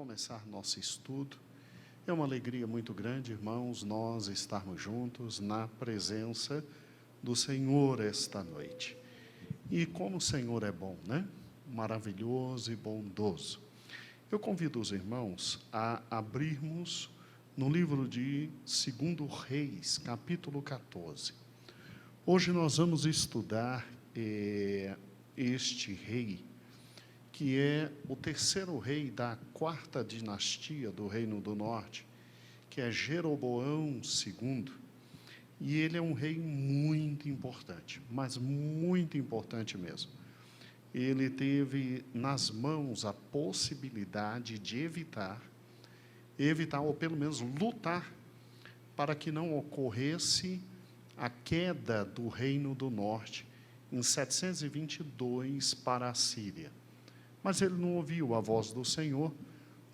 começar nosso estudo. É uma alegria muito grande, irmãos, nós estarmos juntos na presença do Senhor esta noite. E como o Senhor é bom, né? Maravilhoso e bondoso. Eu convido os irmãos a abrirmos no livro de 2 Reis, capítulo 14. Hoje nós vamos estudar este rei, que é o terceiro rei da quarta dinastia do Reino do Norte, que é Jeroboão II. E ele é um rei muito importante, mas muito importante mesmo. Ele teve nas mãos a possibilidade de evitar, ou pelo menos lutar, para que não ocorresse a queda do Reino do Norte em 722 para a Síria. Mas ele não ouviu a voz do Senhor,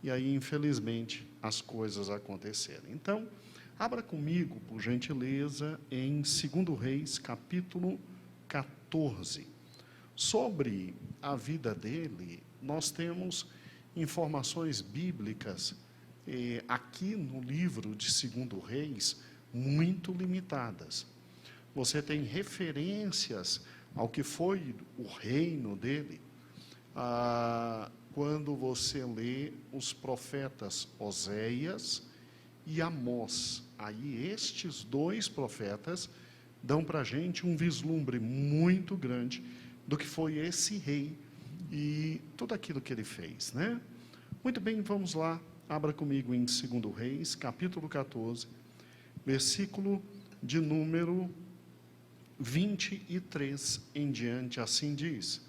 e aí, infelizmente, as coisas aconteceram. Então, abra comigo, por gentileza, em 2 Reis, capítulo 14. Sobre a vida dele, nós temos informações bíblicas, aqui no livro de 2 Reis, muito limitadas. Você tem referências ao que foi o reino dele, quando você lê os profetas Oséias e Amós. Aí estes dois profetas dão para a gente um vislumbre muito grande do que foi esse rei e tudo aquilo que ele fez, né? Muito bem, vamos lá, abra comigo em 2 Reis, capítulo 14, versículo de número 23 em diante, assim diz: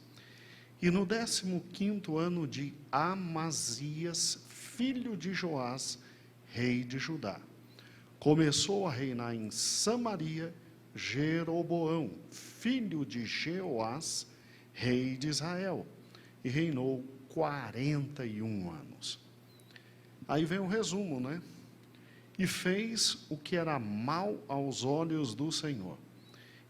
E no 15º ano de Amazias, filho de Joás, rei de Judá, começou a reinar em Samaria Jeroboão, filho de Jeoás, rei de Israel, e reinou 41 anos. Aí vem o resumo, né? E fez o que era mal aos olhos do Senhor,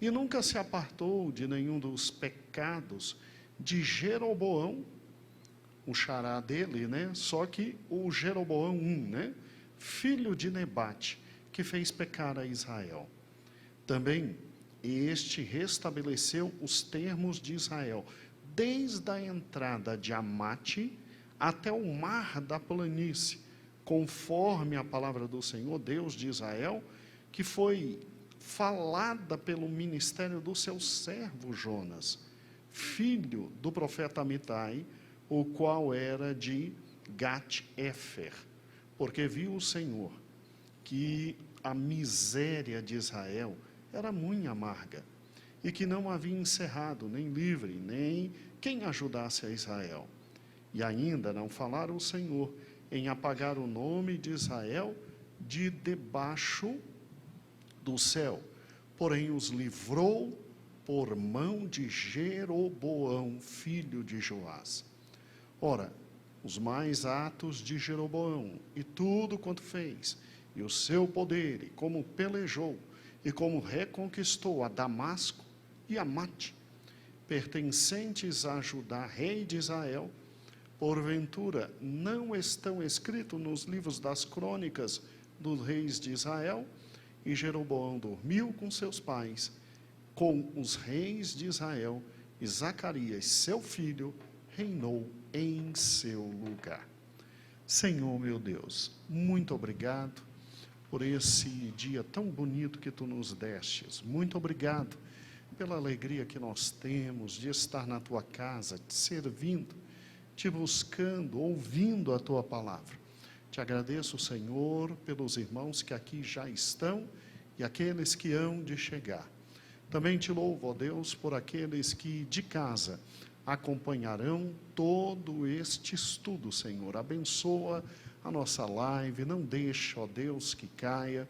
e nunca se apartou de nenhum dos pecados de Jeroboão, o xará dele, né? Só que o Jeroboão I, né? Filho de Nebate, que fez pecar a Israel. Também este restabeleceu os termos de Israel, desde a entrada de Amate até o mar da planície, conforme a palavra do Senhor, Deus de Israel, que foi falada pelo ministério do seu servo Jonas, filho do profeta Amitai, o qual era de Gat-Éfer, porque viu o Senhor que a miséria de Israel era muito amarga, e que não havia encerrado, nem livre, nem quem ajudasse a Israel. E ainda não falara o Senhor em apagar o nome de Israel de debaixo do céu, porém os livrou por mão de Jeroboão, filho de Joás. Ora, os mais atos de Jeroboão, e tudo quanto fez, e o seu poder, e como pelejou, e como reconquistou a Damasco e Amate, pertencentes a Judá, rei de Israel, porventura não estão escritos nos livros das crônicas dos reis de Israel? E Jeroboão dormiu com seus pais, com os reis de Israel, e Zacarias, seu filho, reinou em seu lugar. Senhor meu Deus, muito obrigado por esse dia tão bonito que Tu nos destes. Muito obrigado pela alegria que nós temos de estar na Tua casa, te servindo, te buscando, ouvindo a Tua palavra. Te agradeço, Senhor, pelos irmãos que aqui já estão e aqueles que hão de chegar. Também te louvo, ó Deus, por aqueles que de casa acompanharão todo este estudo, Senhor. Abençoa a nossa live, não deixa, ó Deus, que caia,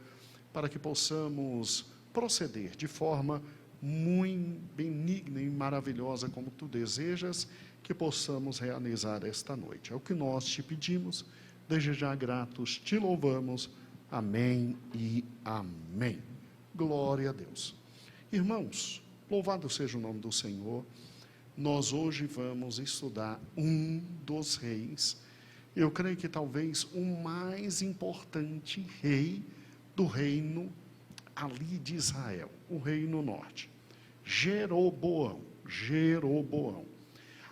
para que possamos proceder de forma muito benigna e maravilhosa, como Tu desejas, que possamos realizar esta noite. É o que nós te pedimos, desde já gratos, te louvamos. Amém e amém. Glória a Deus. Irmãos, louvado seja o nome do Senhor. Nós hoje vamos estudar um dos reis eu creio que talvez o mais importante rei do reino ali de Israel, o reino norte, Jeroboão.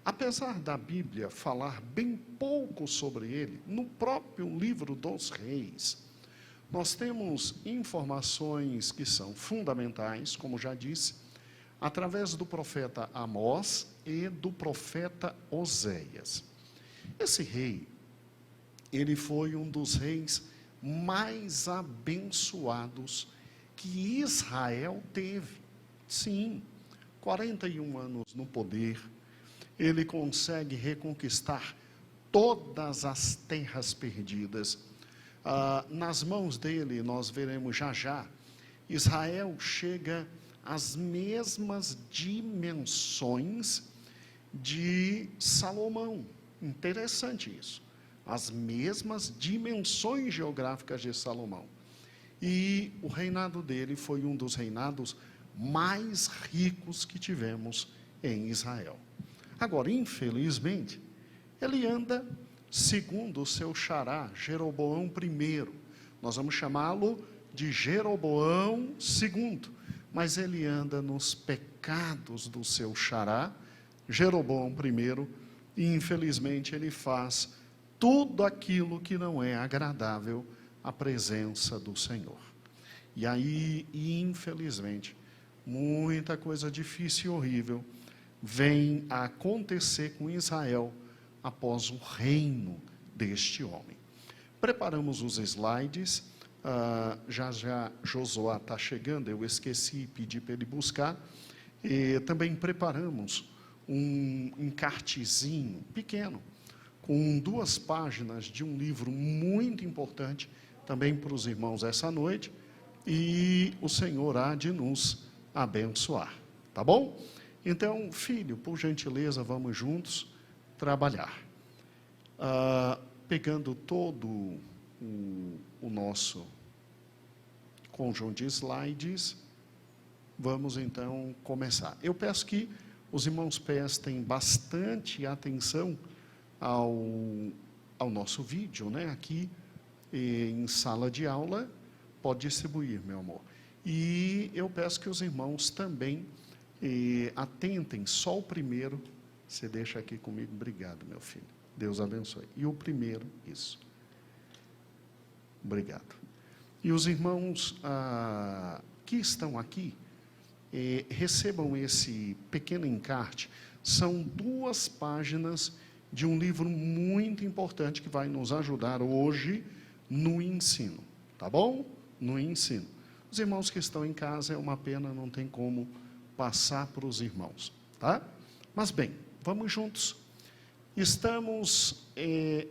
Apesar da Bíblia falar bem pouco sobre ele, no próprio livro dos reis, nós temos informações que são fundamentais, como já disse, através do profeta Amós e do profeta Oséias. Esse rei, ele foi um dos reis mais abençoados que Israel teve. Sim, 41 anos no poder, ele consegue reconquistar todas as terras perdidas. Nas mãos dele, nós veremos já, Israel chega às mesmas dimensões de Salomão. Interessante isso. As mesmas dimensões geográficas de Salomão. E o reinado dele foi um dos reinados mais ricos que tivemos em Israel. Agora, infelizmente, ele anda segundo o seu xará, Jeroboão I. Nós vamos chamá-lo de Jeroboão II, mas ele anda nos pecados do seu xará, Jeroboão I, e infelizmente ele faz tudo aquilo que não é agradável à presença do Senhor. E aí, infelizmente, muita coisa difícil e horrível vem a acontecer com Israel após o reino deste homem. Preparamos os slides, já Josué está chegando, eu esqueci e pedi para ele buscar, e também preparamos um encartezinho pequeno, com 2 páginas de um livro muito importante, também para os irmãos essa noite, e o Senhor há de nos abençoar, tá bom? Então, filho, por gentileza, vamos juntos trabalhar. Pegando todo o nosso conjunto de slides, vamos então começar. Eu peço que os irmãos prestem bastante atenção ao nosso vídeo, né? Aqui em sala de aula, pode distribuir, meu amor. E eu peço que os irmãos também atentem, só o primeiro, você deixa aqui comigo, obrigado, meu filho, Deus abençoe. E o primeiro, isso. Obrigado. E os irmãos que estão aqui, recebam esse pequeno encarte, são 2 páginas de um livro muito importante que vai nos ajudar hoje no ensino, tá bom? No ensino. Os irmãos que estão em casa, é uma pena, não tem como passar para os irmãos, tá? Mas bem, vamos juntos. Estamos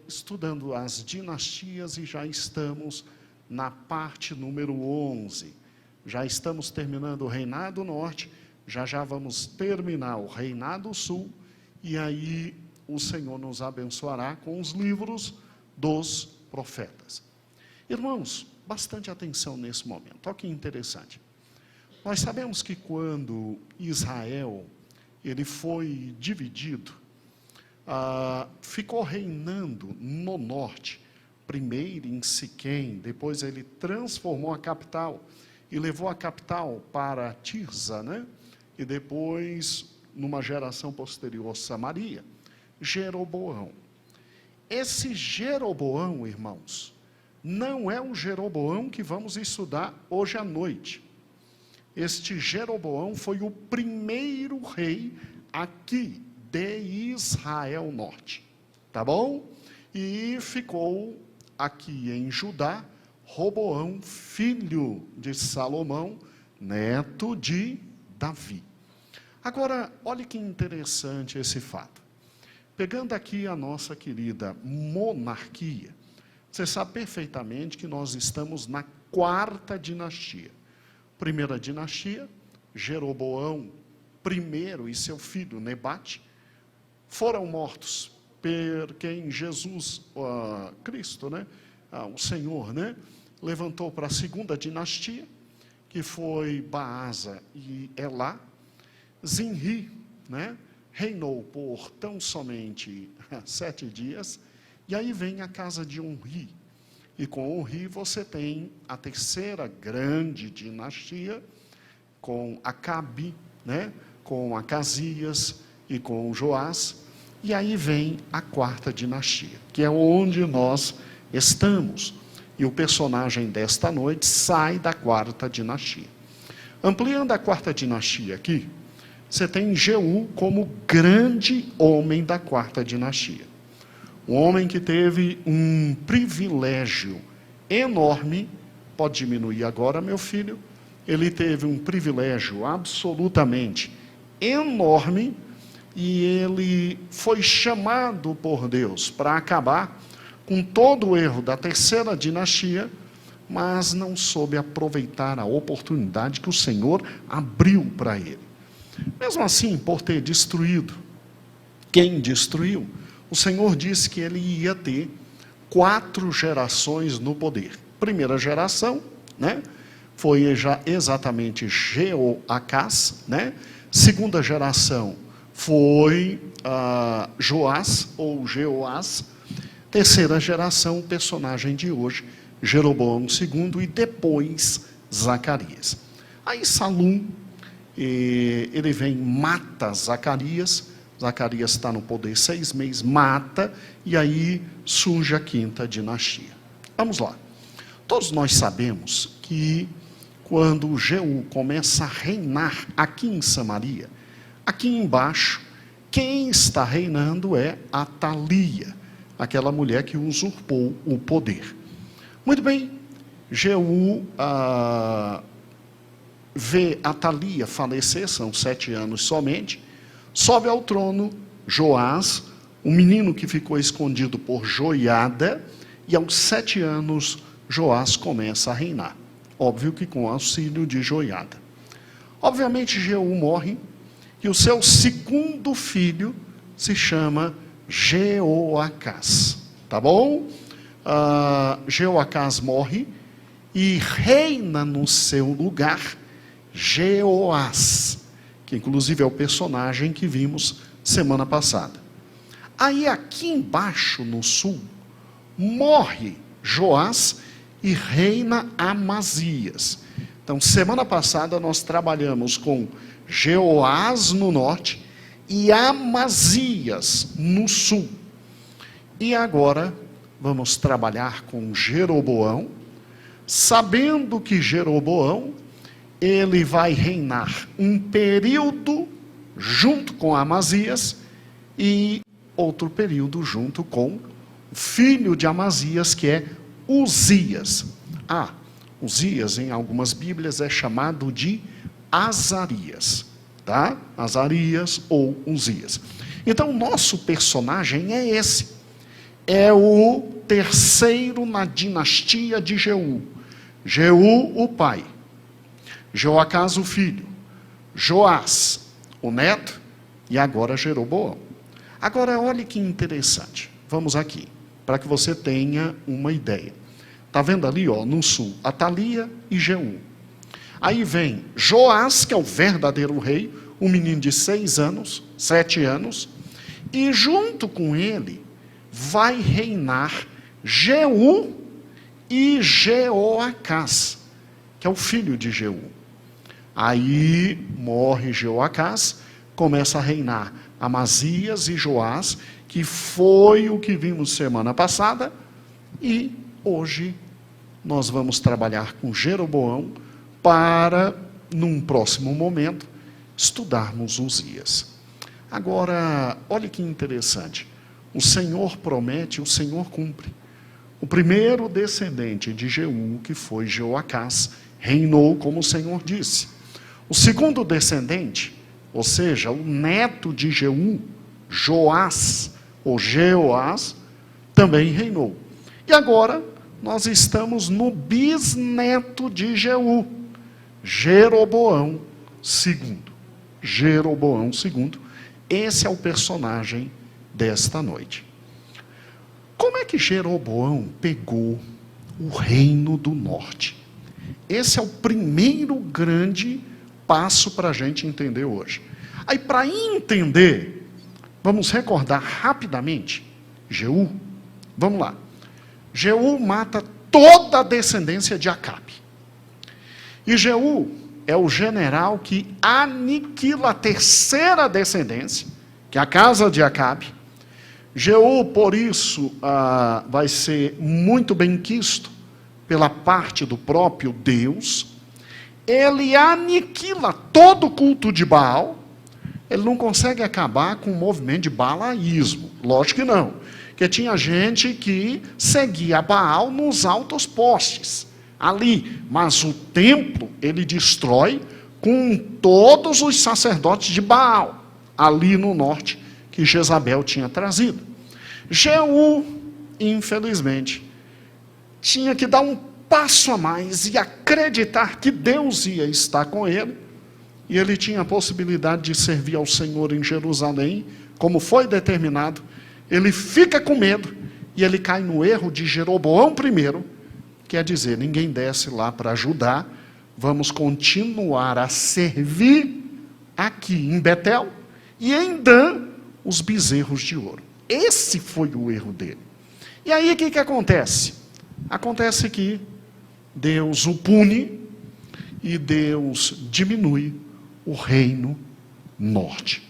estudando as dinastias e já estamos na parte número 11. Já estamos terminando o Reinado Norte, já vamos terminar o Reinado Sul, e aí o Senhor nos abençoará com os livros dos profetas. Irmãos, bastante atenção nesse momento. Olha que interessante. Nós sabemos que quando Israel ele foi dividido, ficou reinando no norte, primeiro em Siquém, depois ele transformou a capital e levou a capital para Tirza, né? E depois, numa geração posterior, Samaria, Jeroboão. Esse Jeroboão, irmãos, não é o Jeroboão que vamos estudar hoje à noite. Este Jeroboão foi o primeiro rei aqui de Israel Norte, tá bom? E ficou aqui em Judá, Roboão, filho de Salomão, neto de Davi. Agora, olha que interessante esse fato. Pegando aqui a nossa querida monarquia, você sabe perfeitamente que nós estamos na 4ª dinastia. Primeira dinastia, Jeroboão I e seu filho Nebate foram mortos por quem Jesus, Cristo, né? O Senhor, né? Levantou para a 2ª dinastia, que foi Baasa e Elá. Zinri, né? Reinou por tão somente 7 dias, E aí vem a casa de Onri. E com Onri você tem a terceira grande dinastia, com Acabe, né? Com Acasias e com Joás. E aí vem a quarta dinastia, que é onde nós estamos. E o personagem desta noite sai da quarta dinastia. Ampliando a quarta dinastia aqui, você tem Jeú como grande homem da quarta dinastia. Um homem que teve um privilégio enorme. Pode diminuir agora, meu filho. Ele teve um privilégio absolutamente enorme, e ele foi chamado por Deus para acabar com todo o erro da terceira dinastia, mas não soube aproveitar a oportunidade que o Senhor abriu para ele. Mesmo assim, por ter destruído quem destruiu, o Senhor disse que ele ia ter 4 gerações no poder. Primeira geração, né, foi já exatamente Jeoacás, né? Segunda geração foi Joás ou Jeoás. Terceira geração, o personagem de hoje, Jeroboão II, e depois Zacarias. Aí Salum, ele vem, mata Zacarias. Zacarias está no poder 6 meses, mata, e aí surge a quinta dinastia. Vamos lá. Todos nós sabemos que quando Jeú começa a reinar aqui em Samaria, aqui embaixo, quem está reinando é Atalia, aquela mulher que usurpou o poder. Muito bem, Jeú vê Atalia falecer, são 7 anos somente, sobe ao trono Joás, um menino que ficou escondido por Joiada, e aos 7 anos Joás começa a reinar. Óbvio que com auxílio de Joiada. Obviamente Jeú morre, e o seu segundo filho se chama Jeoacás. Tá bom? Jeoacás morre, e reina no seu lugar Jeoás, que inclusive é o personagem que vimos semana passada. Aí aqui embaixo no sul, morre Joás e reina Amazias. Então, semana passada nós trabalhamos com Jeoás no norte e Amazias no sul. E agora vamos trabalhar com Jeroboão, sabendo que Jeroboão, ele vai reinar um período junto com Amazias e outro período junto com o filho de Amazias, que é Uzias. Uzias em algumas Bíblias é chamado de Azarias, tá? Azarias ou Uzias. Então, o nosso personagem é esse. É o terceiro na dinastia de Jeú. Jeú, o pai. Joacás, o filho. Joás, o neto. E agora Jeroboão. Agora, olhe que interessante. Vamos aqui, para que você tenha uma ideia. Está vendo ali, ó, no sul, Atalia e Jeú. Aí vem Joás, que é o verdadeiro rei, um menino de 6 anos, 7 anos, e junto com ele vai reinar Jeú e Jeoacás, que é o filho de Jeú. Aí morre Jeoacás, começa a reinar Amazias e Joás, que foi o que vimos semana passada, e hoje nós vamos trabalhar com Jeroboão para, num próximo momento, estudarmos Uzias. Agora, olha que interessante. O Senhor promete, o Senhor cumpre. O primeiro descendente de Jeú, que foi Jeoacás, reinou como o Senhor disse. O segundo descendente, ou seja, o neto de Jeú, Joás, ou Jeoás, também reinou. E agora, nós estamos no bisneto de Jeú, Jeroboão II. Jeroboão II, esse é o personagem desta noite. Como é que Jeroboão pegou o reino do norte? Esse é o primeiro grande passo para a gente entender hoje. Aí, para entender, vamos recordar rapidamente Jeú, Vamos lá. Jeú mata toda a descendência de Acabe. E Jeú é o general que aniquila a terceira descendência, que é a casa de Acabe. Jeú, por isso, vai ser muito benquisto pela parte do próprio Deus. Ele aniquila todo o culto de Baal. Ele não consegue acabar com o movimento de baalaísmo. Lógico que não. Porque tinha gente que seguia Baal nos altos postes, ali. Mas o templo, ele destrói com todos os sacerdotes de Baal, ali no norte, que Jezabel tinha trazido. Jeú, infelizmente, tinha que dar um passo a mais e acreditar que Deus ia estar com ele, e ele tinha a possibilidade de servir ao Senhor em Jerusalém, como foi determinado. Ele fica com medo, e ele cai no erro de Jeroboão I, quer dizer, ninguém desce lá para Judá, vamos continuar a servir aqui em Betel, e em Dan, os bezerros de ouro. Esse foi o erro dele. E aí o que acontece? Acontece que Deus o pune e Deus diminui o reino norte.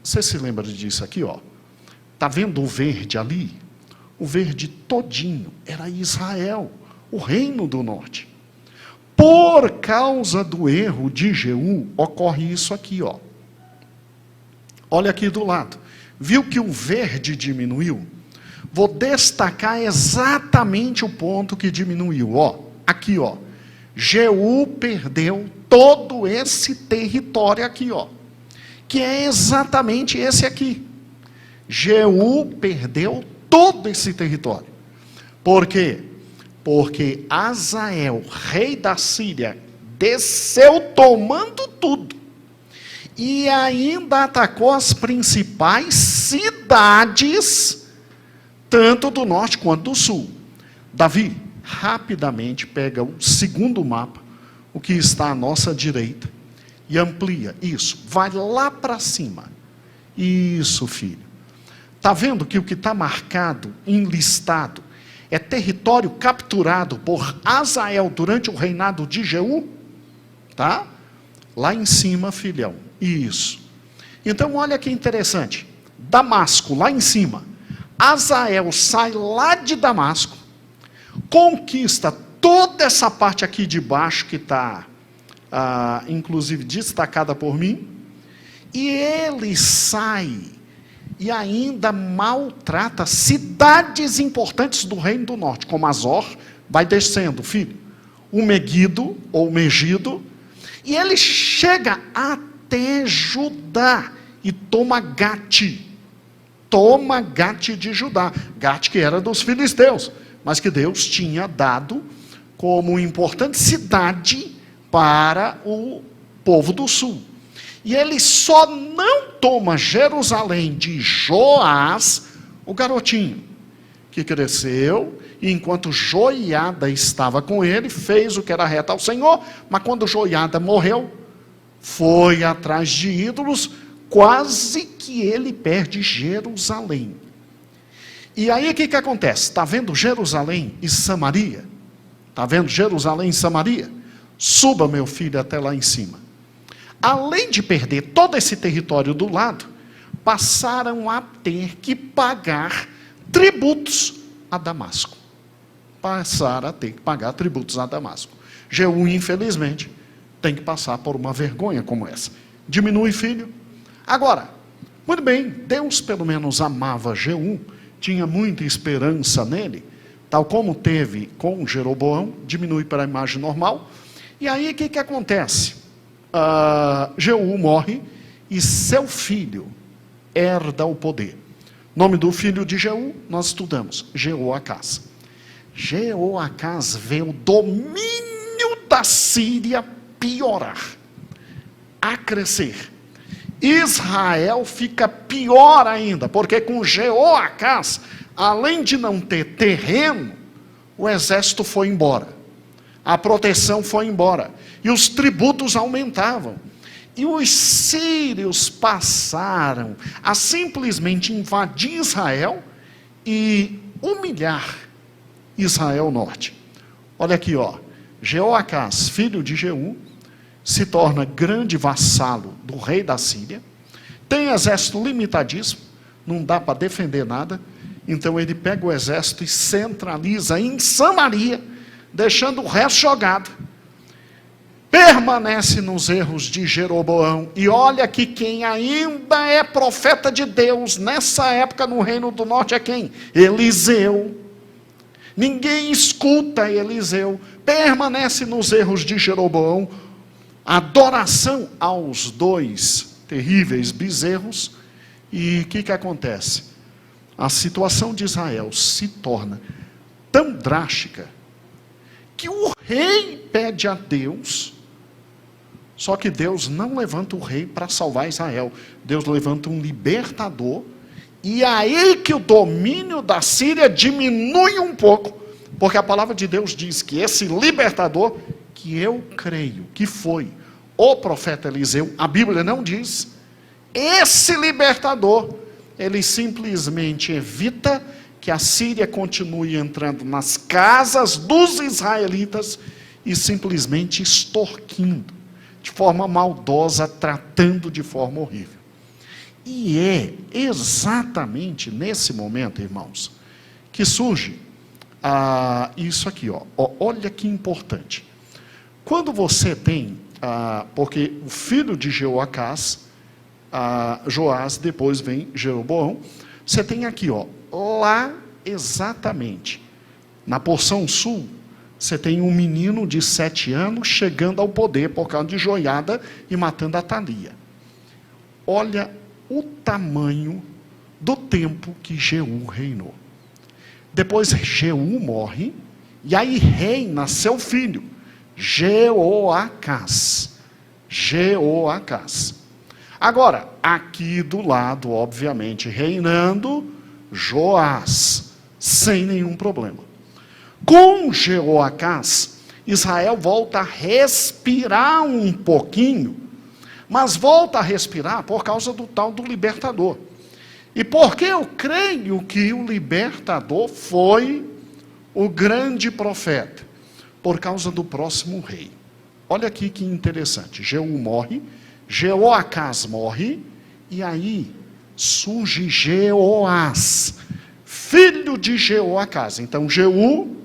Você se lembra disso aqui, ó? Está vendo o verde ali? O verde todinho era Israel, o reino do norte. Por causa do erro de Jeú, ocorre isso aqui, ó. Olha aqui do lado. Viu que o verde diminuiu? Vou destacar exatamente o ponto que diminuiu. Ó, aqui, ó. Jeú perdeu todo esse território aqui, ó. Que é exatamente esse aqui. Jeú perdeu todo esse território. Por quê? Porque Azael, rei da Síria, desceu tomando tudo. E ainda atacou as principais cidades, tanto do norte quanto do sul. Davi rapidamente pega o segundo mapa, o que está à nossa direita, e amplia isso, vai lá para cima. Isso, filho. Está vendo que o que está marcado, enlistado, é território capturado por Azael durante o reinado de Jeú? Tá? Lá em cima, filhão. Isso. Então, olha que interessante. Damasco, lá em cima. Azael sai lá de Damasco, conquista toda essa parte aqui de baixo, que está, inclusive, destacada por mim, e ele sai e ainda maltrata cidades importantes do reino do norte, como Azor, vai descendo, filho, o Megido, ou Megido, e ele chega até Judá, e toma Gate de Judá, Gate que era dos filisteus, mas que Deus tinha dado como importante cidade para o povo do sul. E ele só não toma Jerusalém de Joás, o garotinho, que cresceu, e enquanto Joiada estava com ele, fez o que era reto ao Senhor, mas quando Joiada morreu, foi atrás de ídolos, quase que ele perde Jerusalém. E aí o que acontece? Está vendo Jerusalém e Samaria? Está vendo Jerusalém e Samaria? Suba, meu filho, até lá em cima. Além de perder todo esse território do lado, passaram a ter que pagar tributos a Damasco. Passaram a ter que pagar tributos a Damasco. Jeú, infelizmente, tem que passar por uma vergonha como essa. Diminui, filho. Agora, muito bem, Deus pelo menos amava Jeú, tinha muita esperança nele, tal como teve com Jeroboão, diminui para a imagem normal. E aí o que acontece? Jeú morre e seu filho herda o poder. Nome do filho de Jeú, nós estudamos, Jeoacás. Jeoacás vê o domínio da Síria piorar, a crescer. Israel fica pior ainda, porque com Jeoacás, além de não ter terreno, o exército foi embora, a proteção foi embora, e os tributos aumentavam. E os sírios passaram a simplesmente invadir Israel e humilhar Israel Norte. Olha aqui, ó. Jeoacás, filho de Jeú, se torna grande vassalo do rei da Síria, tem exército limitadíssimo, não dá para defender nada, então ele pega o exército e centraliza em Samaria, deixando o resto jogado. Permanece nos erros de Jeroboão, e olha que quem ainda é profeta de Deus nessa época no Reino do Norte é quem? Eliseu. Ninguém escuta Eliseu, permanece nos erros de Jeroboão, adoração aos dois terríveis bezerros, e o que acontece? A situação de Israel se torna tão drástica, que o rei pede a Deus, só que Deus não levanta o rei para salvar Israel, Deus levanta um libertador, e aí que o domínio da Síria diminui um pouco, porque a palavra de Deus diz que esse libertador, que eu creio que foi o profeta Eliseu, a Bíblia não diz, esse libertador, ele simplesmente evita que a Síria continue entrando nas casas dos israelitas e simplesmente extorquindo, de forma maldosa, tratando de forma horrível. E é exatamente nesse momento, irmãos, que surge isso aqui, ó. Olha que importante. Quando você tem, porque o filho de Jeoacás, Joás, depois vem Jeroboão, você tem aqui, ó, lá exatamente, na porção sul, você tem um menino de 7 anos chegando ao poder por causa de joiada e matando a Atalia. Olha o tamanho do tempo que Jeú reinou. Depois Jeú morre, e aí reina seu filho, Jeoacás. Jeoacás. Agora, aqui do lado, obviamente, reinando Joás, sem nenhum problema. Com Jeoacás, Israel volta a respirar um pouquinho, mas volta a respirar por causa do tal do libertador. E porque eu creio que o libertador foi o grande profeta, por causa do próximo rei. Olha aqui que interessante, Jeú morre, Jeoacás morre, e aí surge Jeoás, filho de Jeoacás. Então Jeú,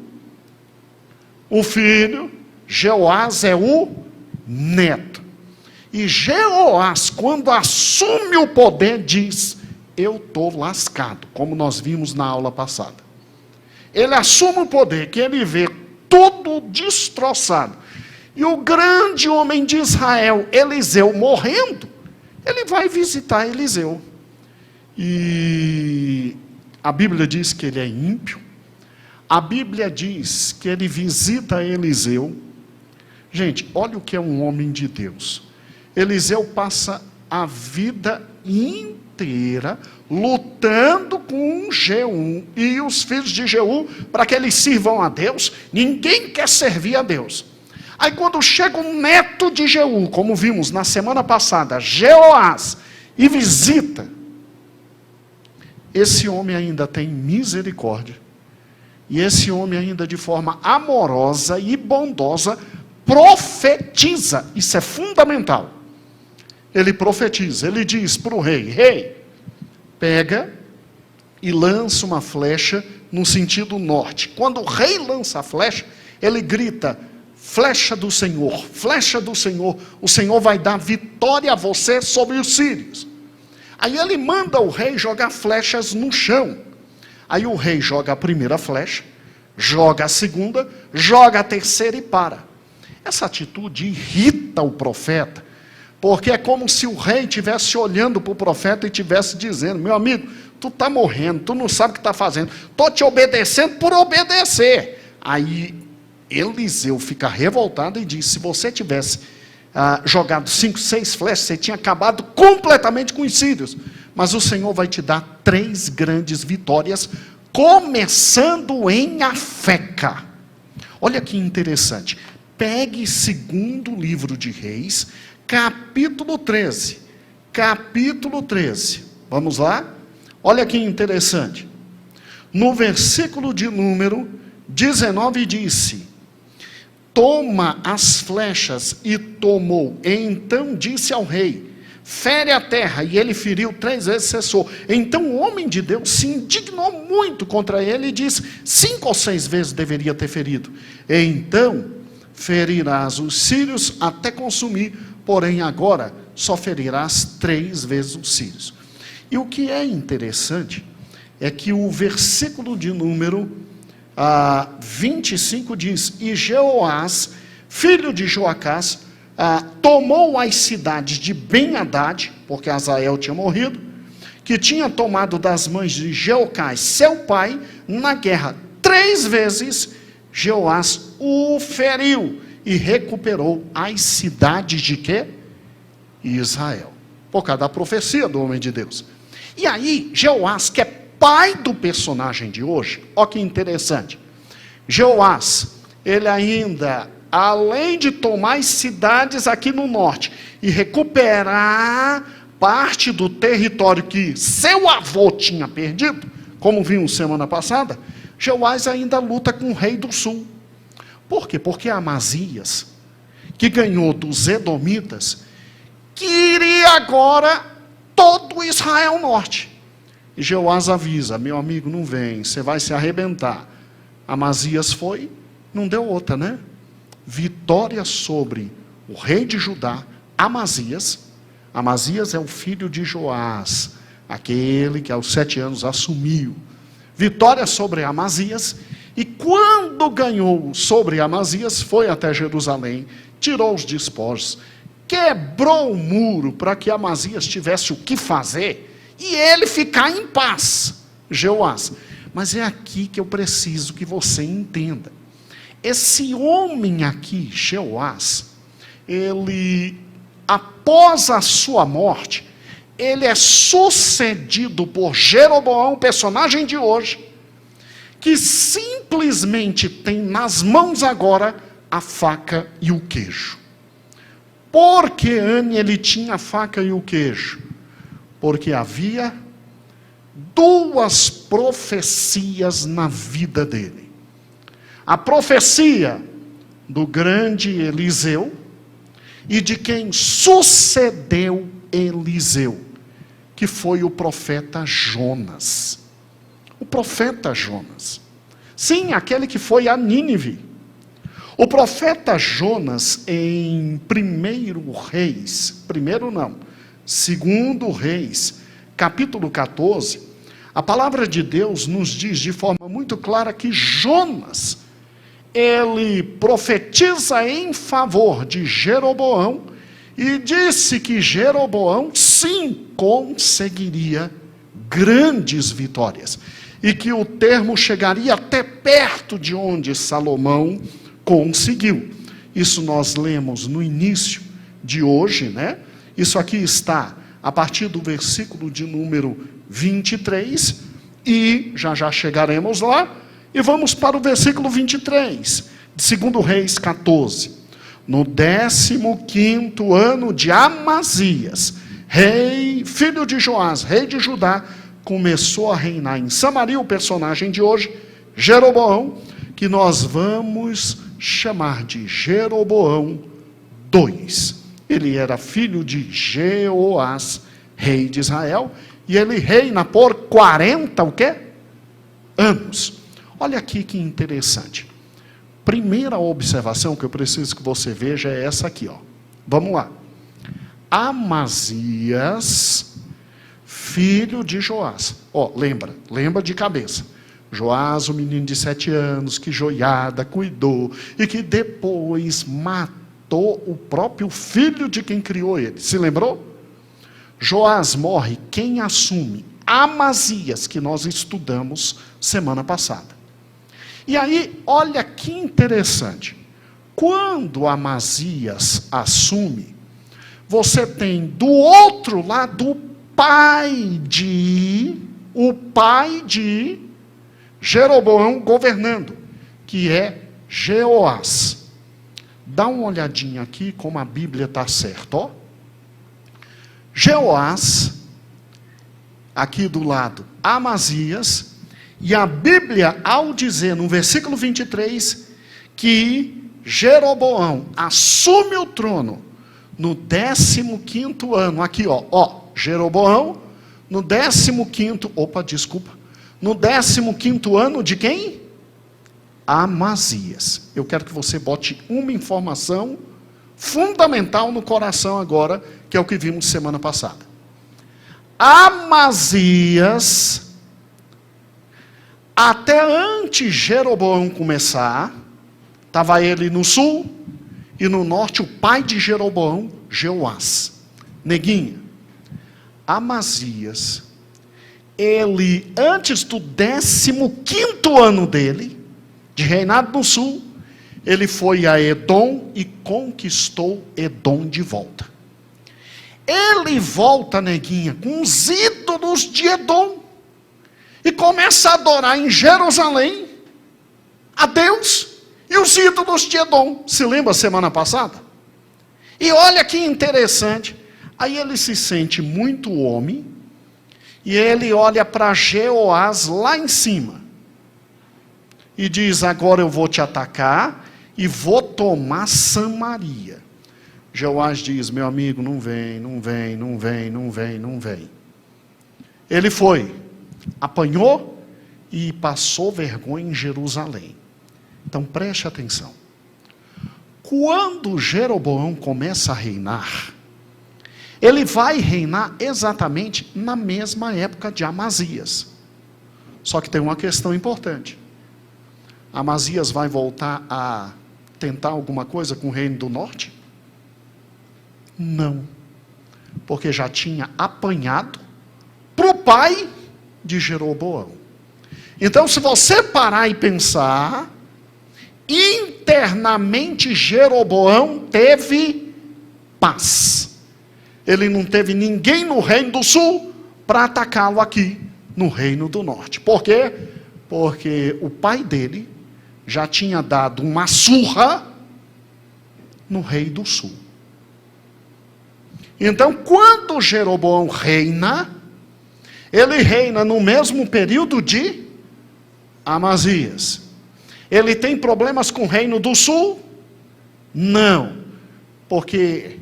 o filho, Jeoás é o neto. E Jeoás, quando assume o poder, diz: eu estou lascado, como nós vimos na aula passada. Ele assume o poder, que ele vê tudo destroçado. E o grande homem de Israel, Eliseu, morrendo, ele vai visitar Eliseu. E a Bíblia diz que ele é ímpio. A Bíblia diz que ele visita Eliseu. Gente, olha o que é um homem de Deus. Eliseu passa a vida inteira lutando com Jeú e os filhos de Jeú para que eles sirvam a Deus. Ninguém quer servir a Deus. Aí quando chega o neto de Jeú, como vimos na semana passada, Jeoás, e visita, esse homem ainda tem misericórdia, e esse homem ainda de forma amorosa e bondosa profetiza. Isso é fundamental. Ele profetiza, ele diz para o rei: rei, pega e lança uma flecha no sentido norte. Quando o rei lança a flecha, ele grita: flecha do Senhor, o Senhor vai dar vitória a você sobre os sírios. Aí ele manda o rei jogar flechas no chão. Aí o rei joga a primeira flecha, joga a segunda, joga a terceira e para. Essa atitude irrita o profeta, porque é como se o rei estivesse olhando para o profeta e estivesse dizendo: meu amigo, tu está morrendo, tu não sabe o que está fazendo, estou te obedecendo por obedecer. Aí Eliseu fica revoltado e diz: se você tivesse jogado 5, 6 flechas, você tinha acabado completamente com os sírios. Mas o Senhor vai te dar 3 grandes vitórias, começando em Afeca. Olha que interessante. Pegue segundo livro de Reis, capítulo 13. Capítulo 13. Vamos lá? Olha que interessante. no versículo de número 19 disse: toma as flechas, e tomou. Então disse ao rei: fere a terra. E ele feriu 3 vezes, cessou. Então o homem de Deus se indignou muito contra ele e disse: 5 ou 6 vezes deveria ter ferido. Então ferirás os sírios até consumir, porém agora só ferirás 3 vezes os sírios. E o que é interessante é que o versículo de número 25 diz: e Jeoás, filho de Joacás, tomou as cidades de Ben-Hadad, porque Azael tinha morrido, que tinha tomado das mãos de Jeocás, seu pai, na guerra. 3 vezes Jeoás o feriu e recuperou as cidades de quê? Israel. Por causa da profecia do homem de Deus. E aí, Jeoás, que é pai do personagem de hoje, olha que interessante. Jeoás, ele ainda, além de tomar as cidades aqui no norte e recuperar parte do território que seu avô tinha perdido, como vimos semana passada, Jeoás ainda luta com o rei do sul. Por quê? Porque Amazias, que ganhou dos edomitas, queria agora todo Israel norte. E Jeoás avisa: meu amigo, não vem, você vai se arrebentar. Amazias foi, não deu outra, né? Vitória sobre o rei de Judá, Amazias. Amazias é o filho de Joás, aquele que aos 7 anos assumiu. Vitória sobre Amazias. E quando ganhou sobre Amazias, foi até Jerusalém, tirou os despojos, quebrou o muro para que Amazias tivesse o que fazer e ele ficar em paz, Jeoás. Mas é aqui que eu preciso que você entenda. Esse homem aqui, Jeoás, ele, após a sua morte, ele é sucedido por Jeroboão, personagem de hoje, que simplesmente tem nas mãos agora a faca e o queijo. Por que ele tinha a faca e o queijo? Porque havia 2 profecias na vida dele. A profecia do grande Eliseu e de quem sucedeu Eliseu, que foi o profeta Jonas. O profeta Jonas. Sim, aquele que foi a Nínive. O profeta Jonas, em 1 Reis, 2 Reis, capítulo 14, a palavra de Deus nos diz de forma muito clara que Jonas, ele profetiza em favor de Jeroboão e disse que Jeroboão sim conseguiria grandes vitórias e que o termo chegaria até perto de onde Salomão conseguiu. Isso nós lemos no início de hoje, né? Isso aqui está a partir do versículo de número 23, e já chegaremos lá, e vamos para o versículo 23, de 2 Reis 14. No 15º ano de Amazias, filho de Joás, rei de Judá, começou a reinar em Samaria, o personagem de hoje, Jeroboão, que nós vamos chamar de Jeroboão II. Ele era filho de Jeoás, rei de Israel, e ele reina por 40, o quê? Anos. Olha aqui que interessante. Primeira observação que eu preciso que você veja é essa aqui, ó. Vamos lá. Amazias, filho de Joás. Ó, lembra de cabeça. Joás, o menino de 7 anos, que Joiada cuidou, e que depois matou o próprio filho de quem criou ele. Se lembrou? Joás morre, quem assume? Amazias, que nós estudamos semana passada. E aí, olha que interessante. Quando Amazias assume, você tem do outro lado o pai de Jeroboão governando, que é Jeoás. Dá uma olhadinha aqui como a Bíblia está certa, ó. Jeoás, aqui do lado, Amazias, E a Bíblia, ao dizer no versículo 23, que Jeroboão assume o trono no 15º ano, aqui Jeroboão, no 15º, no 15º ano de quem? Amazias. Eu quero que você bote uma informação fundamental no coração agora, que é o que vimos semana passada. Amazias, até antes Jeroboão começar, estava ele no sul, e no norte o pai de Jeroboão, Jeoás. Neguinha, Amazias, ele, antes do 15º ano dele, de reinado no sul, ele foi a Edom e conquistou Edom de volta. Ele volta, neguinha, com os ídolos de Edom, e começa a adorar em Jerusalém a Deus e os ídolos de Edom. Se lembra semana passada? E olha que interessante, aí ele se sente muito homem, e ele olha para Jeoás lá em cima, e diz: agora eu vou te atacar, e vou tomar Samaria. Jeoás diz: meu amigo, não vem. Ele foi, apanhou, e passou vergonha em Jerusalém. Então preste atenção. Quando Jeroboão começa a reinar, ele vai reinar exatamente na mesma época de Amazias. Só que tem uma questão importante. Amazias vai voltar a tentar alguma coisa com o reino do norte? Não. Porque já tinha apanhado para o pai de Jeroboão. Então, se você parar e pensar, internamente Jeroboão teve paz. Ele não teve ninguém no reino do sul para atacá-lo aqui no reino do norte. Por quê? Porque o pai dele já tinha dado uma surra no rei do sul. Então, quando Jeroboão reina, ele reina no mesmo período de Amazias. Ele tem problemas com o reino do sul? Não, porque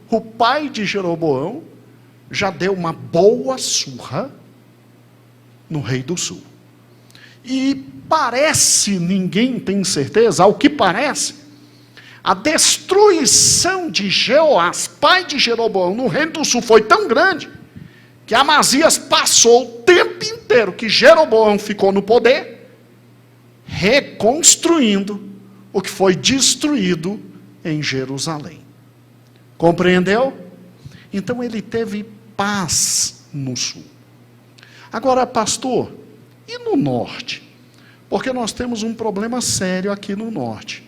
o pai de Jeroboão já deu uma boa surra no rei do sul. E parece, ninguém tem certeza, ao que parece, a destruição de Jeoás, pai de Jeroboão, no reino do sul foi tão grande, que Amazias passou o tempo inteiro que Jeroboão ficou no poder, reconstruindo o que foi destruído em Jerusalém. Compreendeu? Então ele teve paz no sul. Agora, pastor, e no norte? Porque nós temos um problema sério aqui no norte.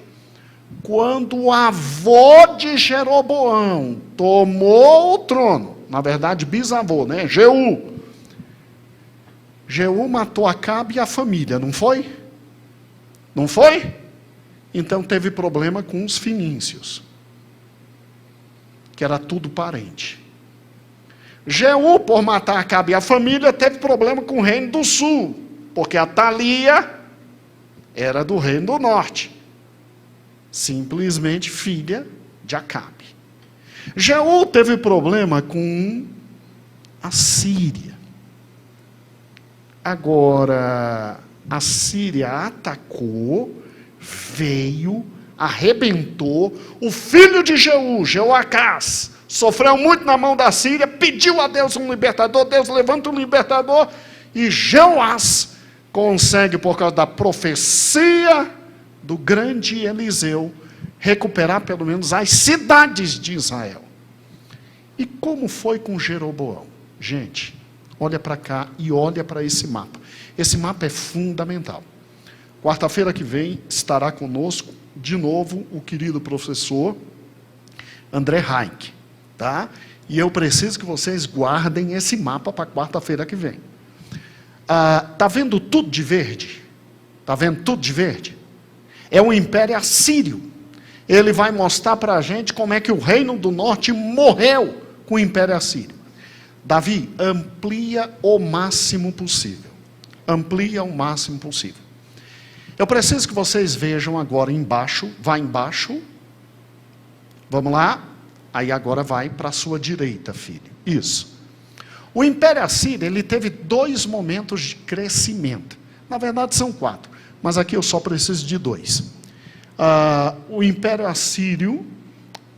Quando o avô de Jeroboão tomou o trono, na verdade bisavô, né? Jeú matou Acabe e a família, não foi? Não foi? Então teve problema com os fenícios, que era tudo parente. Jeú, por matar Acabe e a família, teve problema com o reino do sul, porque a Thalia era do reino do norte, simplesmente filha de Acabe. Jeú teve problema com a Síria. Agora, a Síria atacou, veio, arrebentou. O filho de Jeú, Jeoacás, sofreu muito na mão da Síria, pediu a Deus um libertador, Deus levanta um libertador, e Jeoás consegue, por causa da profecia do grande Eliseu, recuperar pelo menos as cidades de Israel. E como foi com Jeroboão? Gente, olha para cá e olha para esse mapa. Esse mapa é fundamental. Quarta-feira que vem estará conosco de novo o querido professor André Heinck, tá? E eu preciso que vocês guardem esse mapa para quarta-feira que vem. Tá vendo tudo de verde? Tá vendo tudo de verde? É o Império Assírio. Ele vai mostrar para a gente como é que o reino do norte morreu com o Império Assírio. Davi, amplia o máximo possível. Amplia o máximo possível. Eu preciso que vocês vejam agora embaixo, vai embaixo. Vamos lá? Aí agora vai para a sua direita, filho. Isso. O Império Assírio, ele teve 2 momentos de crescimento. Na verdade são 4, mas aqui eu só preciso de 2. O Império Assírio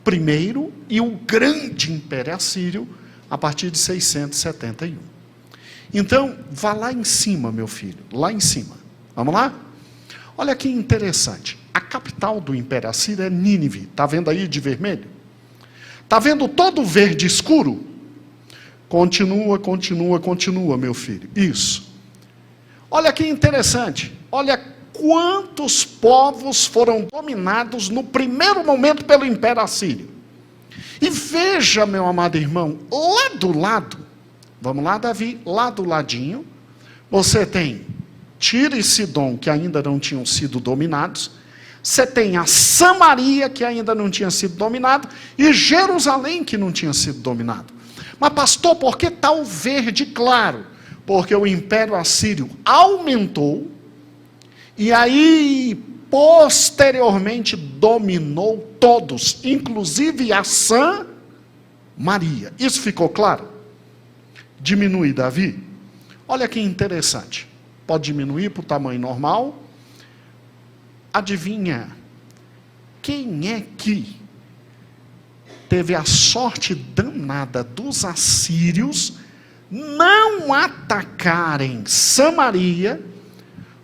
primeiro e o grande Império Assírio a partir de 671. Então, vá lá em cima, meu filho, lá em cima. Vamos lá? Olha que interessante. A capital do Império Assírio é Nínive. Está vendo aí de vermelho? Está vendo todo o verde escuro? Continua, continua, continua, meu filho. Isso. Olha que interessante. Olha quantos povos foram dominados no primeiro momento pelo Império Assírio. E veja, meu amado irmão, lá do lado, vamos lá, Davi, lá do ladinho, você tem Tiro e Sidom, que ainda não tinham sido dominados. Você tem a Samaria, que ainda não tinha sido dominado, e Jerusalém, que não tinha sido dominado. Mas pastor, por que tal verde claro? Porque o Império Assírio aumentou, e aí posteriormente dominou todos, inclusive a Samaria. Isso ficou claro? Diminui, Davi. Olha que interessante. Pode diminuir para o tamanho normal. Adivinha, quem é que teve a sorte danada dos assírios não atacarem Samaria,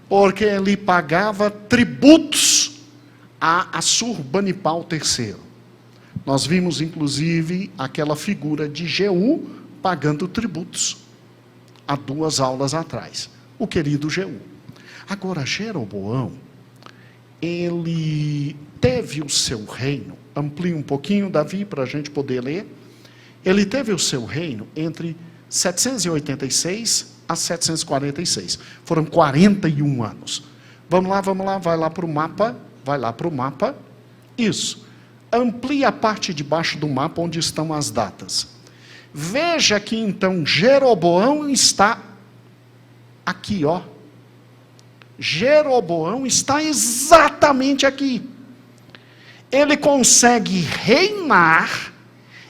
porque ele pagava tributos a Assurbanipal III. Nós vimos, inclusive, aquela figura de Jeú pagando tributos há 2 aulas atrás. O querido Jeú. Agora, Jeroboão, ele teve o seu reino, amplia um pouquinho, Davi, para a gente poder ler. Ele teve o seu reino entre 786 a 746. Foram 41 anos. Vamos lá, vai lá para o mapa. Isso. Amplia a parte de baixo do mapa onde estão as datas. Veja que então Jeroboão está aqui, ó. Jeroboão está exatamente aqui. Ele consegue reinar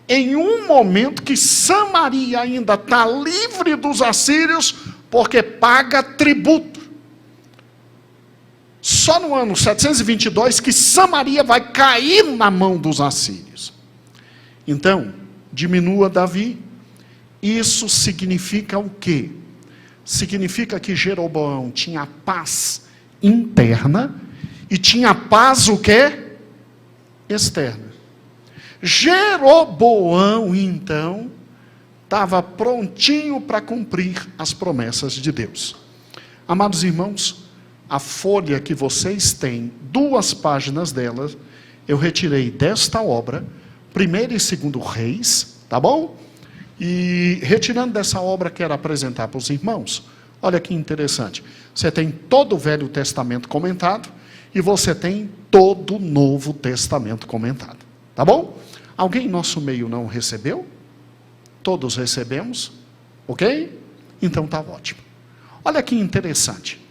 em um momento que Samaria ainda está livre dos assírios, porque paga tributo. Só no ano 722 que Samaria vai cair na mão dos assírios. Então, diminua, Davi. Isso significa o quê? Significa que Jeroboão tinha paz interna e tinha paz o quê? Externa. Jeroboão, então, estava prontinho para cumprir as promessas de Deus. Amados irmãos, a folha que vocês têm, 2 páginas dela, eu retirei desta obra, 1º e 2º Reis, tá bom? E retirando dessa obra, quero apresentar para os irmãos. Olha que interessante. Você tem todo o Velho Testamento comentado e você tem todo o Novo Testamento comentado. Tá bom? Alguém em nosso meio não recebeu? Todos recebemos? Ok? Então tá ótimo. Olha que interessante.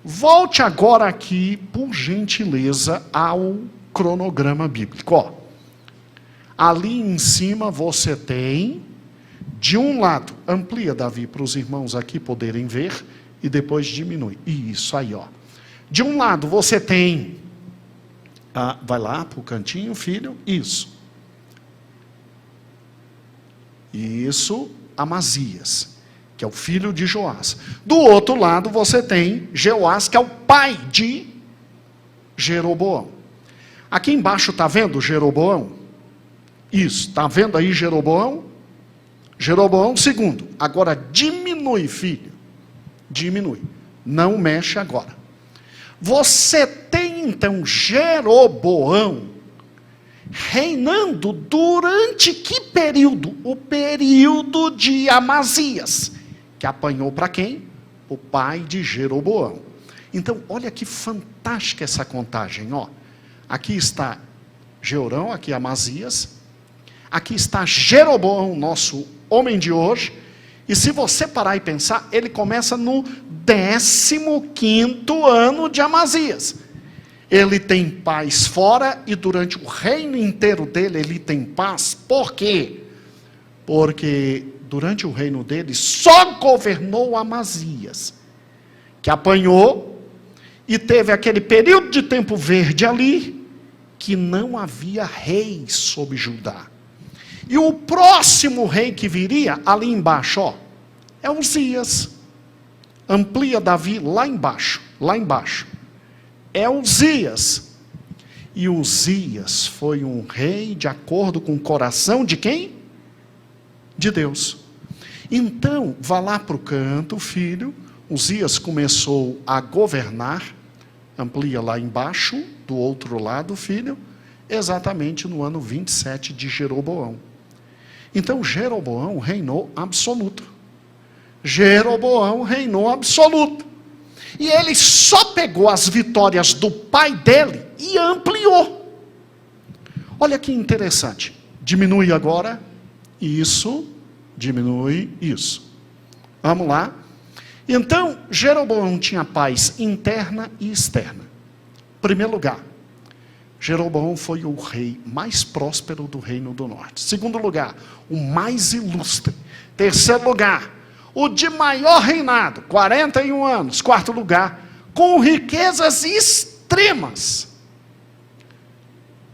Volte agora aqui, por gentileza, ao cronograma bíblico. Ó, ali em cima você tem... De um lado, amplia, Davi, para os irmãos aqui poderem ver, e depois diminui. Isso aí, ó. De um lado, você tem... vai lá para o cantinho, filho. Isso. Isso, Amazias, que é o filho de Joás. Do outro lado, você tem Jeoás, que é o pai de Jeroboão. Aqui embaixo, está vendo Jeroboão? Isso, está vendo aí Jeroboão? Jeroboão II. Agora diminui, filho. Diminui. Não mexe agora. Você tem então Jeroboão reinando durante que período? O período de Amazias, que apanhou para quem? O pai de Jeroboão. Então, olha que fantástica essa contagem, ó. Aqui está Jeorão, aqui Amazias. Aqui está Jeroboão, nosso homem de hoje, e se você parar e pensar, ele começa no 15º ano de Amazias. Ele tem paz fora e durante o reino inteiro dele ele tem paz. Por quê? Porque durante o reino dele só governou Amazias, que apanhou e teve aquele período de tempo verde ali, que não havia rei sobre Judá. E o próximo rei que viria, ali embaixo, ó, é Uzias. Amplia Davi lá embaixo, é Uzias. E Uzias foi um rei de acordo com o coração de quem? De Deus. Então, vá lá para o canto, filho. Uzias começou a governar, amplia lá embaixo, do outro lado, filho, exatamente no ano 27 de Jeroboão. Então, Jeroboão reinou absoluto. Jeroboão reinou absoluto. E ele só pegou as vitórias do pai dele e ampliou. Olha que interessante. Diminui agora isso, diminui isso. Vamos lá. Então, Jeroboão tinha paz interna e externa. Primeiro lugar, Jeroboão foi o rei mais próspero do reino do norte. Segundo lugar, o mais ilustre. Terceiro lugar, o de maior reinado, 41 anos. Quarto lugar, com riquezas extremas.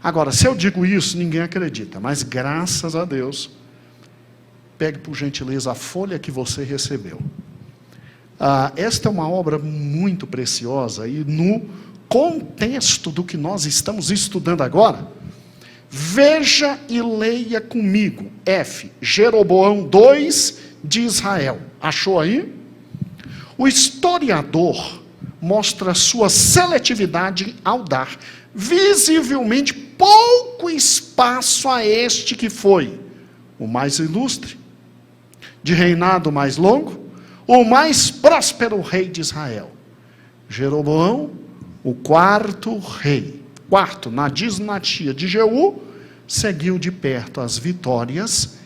Agora, se eu digo isso, ninguém acredita, mas graças a Deus, pegue por gentileza a folha que você recebeu. Esta é uma obra muito preciosa e no contexto do que nós estamos estudando agora, veja e leia comigo, Jeroboão 2 de Israel. Achou aí? O historiador mostra sua seletividade ao dar visivelmente pouco espaço a este que foi o mais ilustre, de reinado mais longo, o mais próspero rei de Israel. Jeroboão, o quarto rei, na dinastia de Jeú, seguiu de perto as vitórias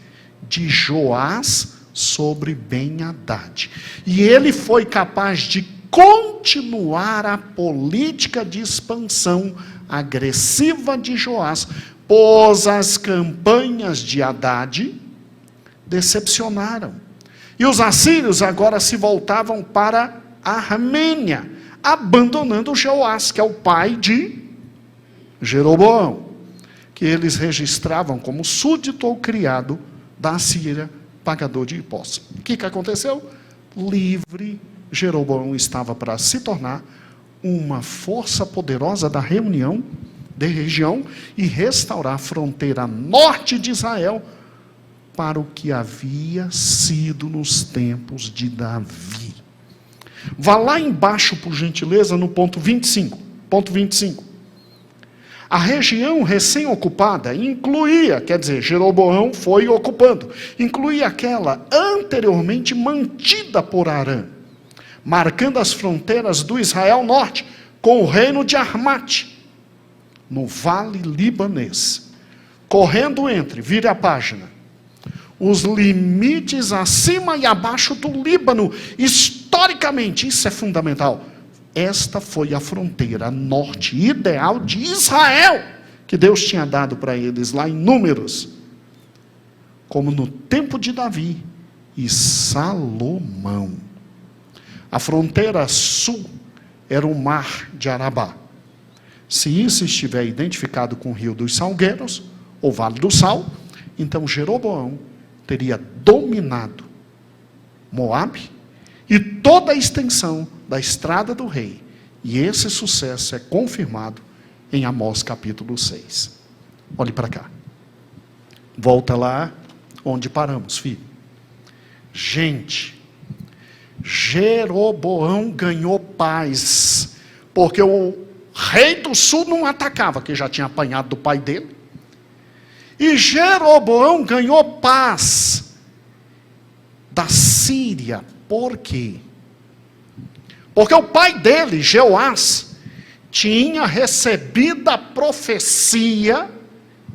de Joás sobre Ben-Hadad. E ele foi capaz de continuar a política de expansão agressiva de Joás, pois as campanhas de Haddad decepcionaram. E os assírios agora se voltavam para a Armênia, abandonando Joás, que é o pai de Jeroboão, que eles registravam como súdito ou criado da Assíria, pagador de impostos. O que aconteceu? Livre, Jeroboão estava para se tornar uma força poderosa da região e restaurar a fronteira norte de Israel para o que havia sido nos tempos de Davi. Vá lá embaixo, por gentileza, no ponto 25. Ponto 25. A região recém-ocupada incluía, quer dizer, Jeroboão foi ocupando, incluía aquela anteriormente mantida por Arã, marcando as fronteiras do Israel Norte com o reino de Armate, no Vale Libanês, correndo entre, vire a página, os limites acima e abaixo do Líbano. Historicamente, isso é fundamental. Esta foi a fronteira norte ideal de Israel, que Deus tinha dado para eles lá em Números, como no tempo de Davi e Salomão. A fronteira sul era o mar de Arabá. Se isso estiver identificado com o rio dos Salgueiros, ou Vale do Sal, então Jeroboão teria dominado Moabe e toda a extensão da estrada do rei. E esse sucesso é confirmado em Amós capítulo 6. Olhe para cá. Volta lá onde paramos, filho. Gente, Jeroboão ganhou paz, porque o rei do sul não atacava, que já tinha apanhado do pai dele. E Jeroboão ganhou paz da Síria. Por quê? Porque o pai dele, Jeoás, tinha recebido a profecia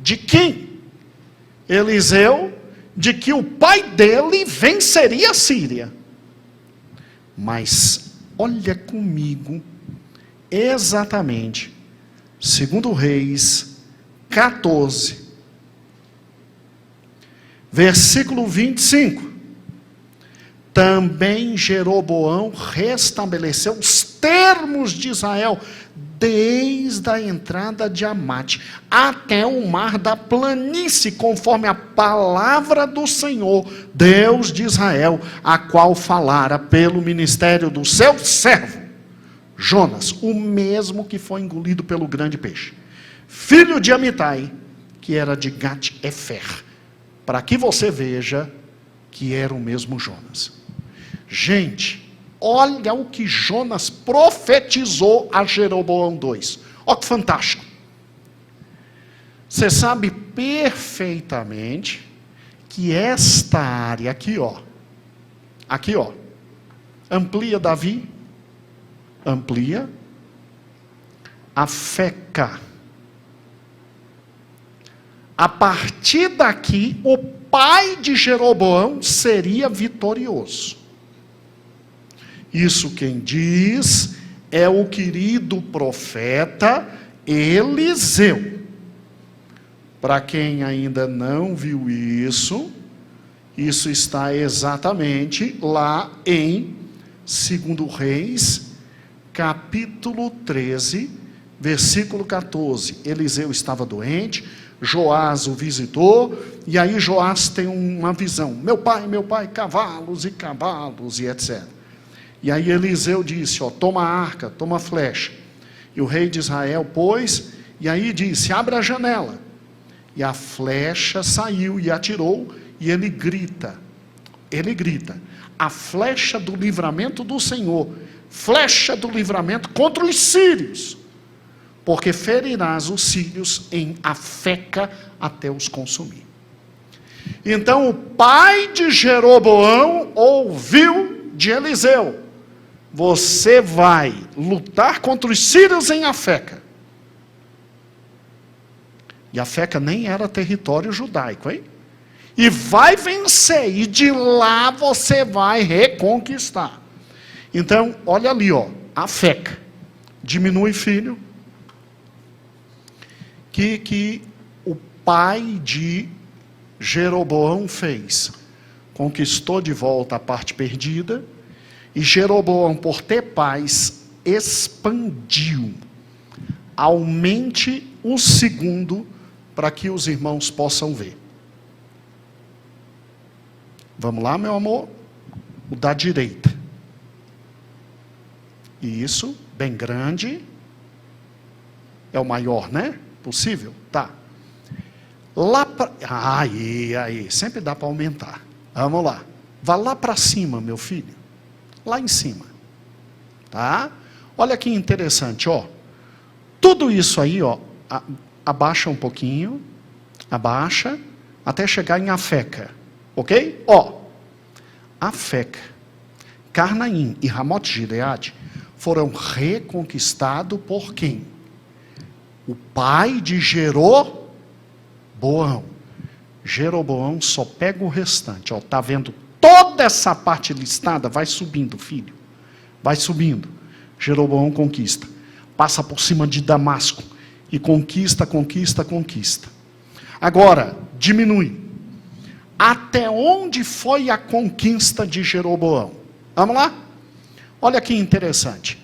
de quem? Eliseu, de que o pai dele venceria a Síria. Mas olha comigo, exatamente, 2 Reis 14, versículo 25. Também Jeroboão restabeleceu os termos de Israel, desde a entrada de Amate até o mar da planície, conforme a palavra do Senhor, Deus de Israel, a qual falara pelo ministério do seu servo Jonas, o mesmo que foi engolido pelo grande peixe, filho de Amitai, que era de Gat-Efer, para que você veja que era o mesmo Jonas. Gente, olha o que Jonas profetizou a Jeroboão 2. Olha que fantástico. Você sabe perfeitamente que esta área aqui, ó, amplia Davi, amplia Afeca. A partir daqui, o pai de Jeroboão seria vitorioso. Isso quem diz é o querido profeta Eliseu. Para quem ainda não viu isso está exatamente lá em 2 Reis, capítulo 13, versículo 14. Eliseu estava doente, Joás o visitou, e aí Joás tem uma visão. Meu pai, cavalos e etc. E aí Eliseu disse, ó, toma a arca, toma a flecha. E o rei de Israel pôs, e aí disse, abre a janela. E a flecha saiu e atirou, e ele grita, a flecha do livramento do Senhor, flecha do livramento contra os sírios, porque ferirás os sírios em Afeca até os consumir. Então o pai de Jeroboão ouviu de Eliseu, você vai lutar contra os sírios em Afeca. E Afeca nem era território judaico, hein? E vai vencer, e de lá você vai reconquistar. Então, olha ali, ó, Afeca, diminui filho, que o pai de Jeroboão fez? Conquistou de volta a parte perdida, e Jeroboão, por ter paz, expandiu. Aumente o segundo, para que os irmãos possam ver. Vamos lá, meu amor? O da direita. Isso, bem grande. É o maior, né? Possível? Tá. Lá para... Aí, sempre dá para aumentar. Vamos lá. Vá lá para cima, meu filho. Lá em cima. Tá? Olha que interessante, ó. Tudo isso aí, ó, abaixa um pouquinho, abaixa, até chegar em Afeca. Ok? Ó, Afeca, Carnaim e Ramote Gileade foram reconquistados por quem? O pai de Jeroboão. Jeroboão só pega o restante. Ó, tá vendo toda essa parte listada? Vai subindo, filho. Vai subindo. Jeroboão conquista. Passa por cima de Damasco. E conquista. Agora, diminui. Até onde foi a conquista de Jeroboão? Vamos lá? Olha que interessante.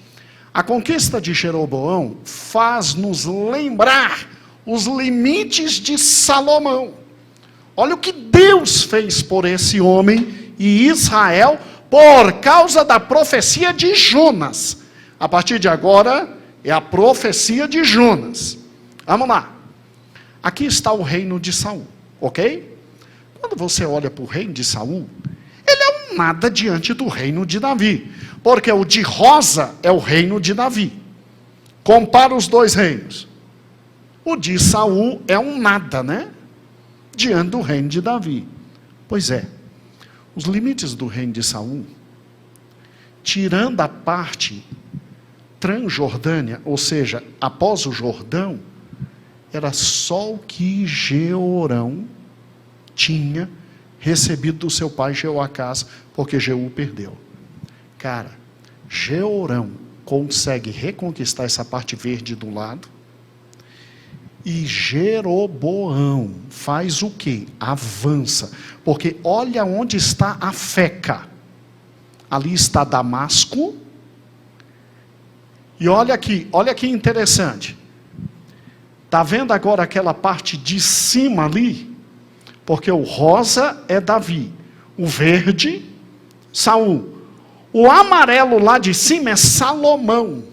A conquista de Jeroboão faz nos lembrar os limites de Salomão. Olha o que Deus fez por esse homem e Israel por causa da profecia de Jonas. A partir de agora é a profecia de Jonas. Vamos lá. Aqui está o reino de Saul, ok? Quando você olha para o reino de Saul, ele é um nada diante do reino de Davi, porque o de rosa é o reino de Davi. Compara os dois reinos. O de Saul é um nada, né? Diante do reino de Davi. Pois é, os limites do reino de Saul, tirando a parte Transjordânia, ou seja, após o Jordão, era só o que Jeorão tinha recebido do seu pai Jeoacás, porque Jeú perdeu. Cara, Jeorão consegue reconquistar essa parte verde do lado. E Jeroboão faz o quê? Avança. Porque olha onde está a Feca. Ali está Damasco. E olha que interessante. Está vendo agora aquela parte de cima ali? Porque o rosa é Davi. O verde, Saul. O amarelo lá de cima é Salomão.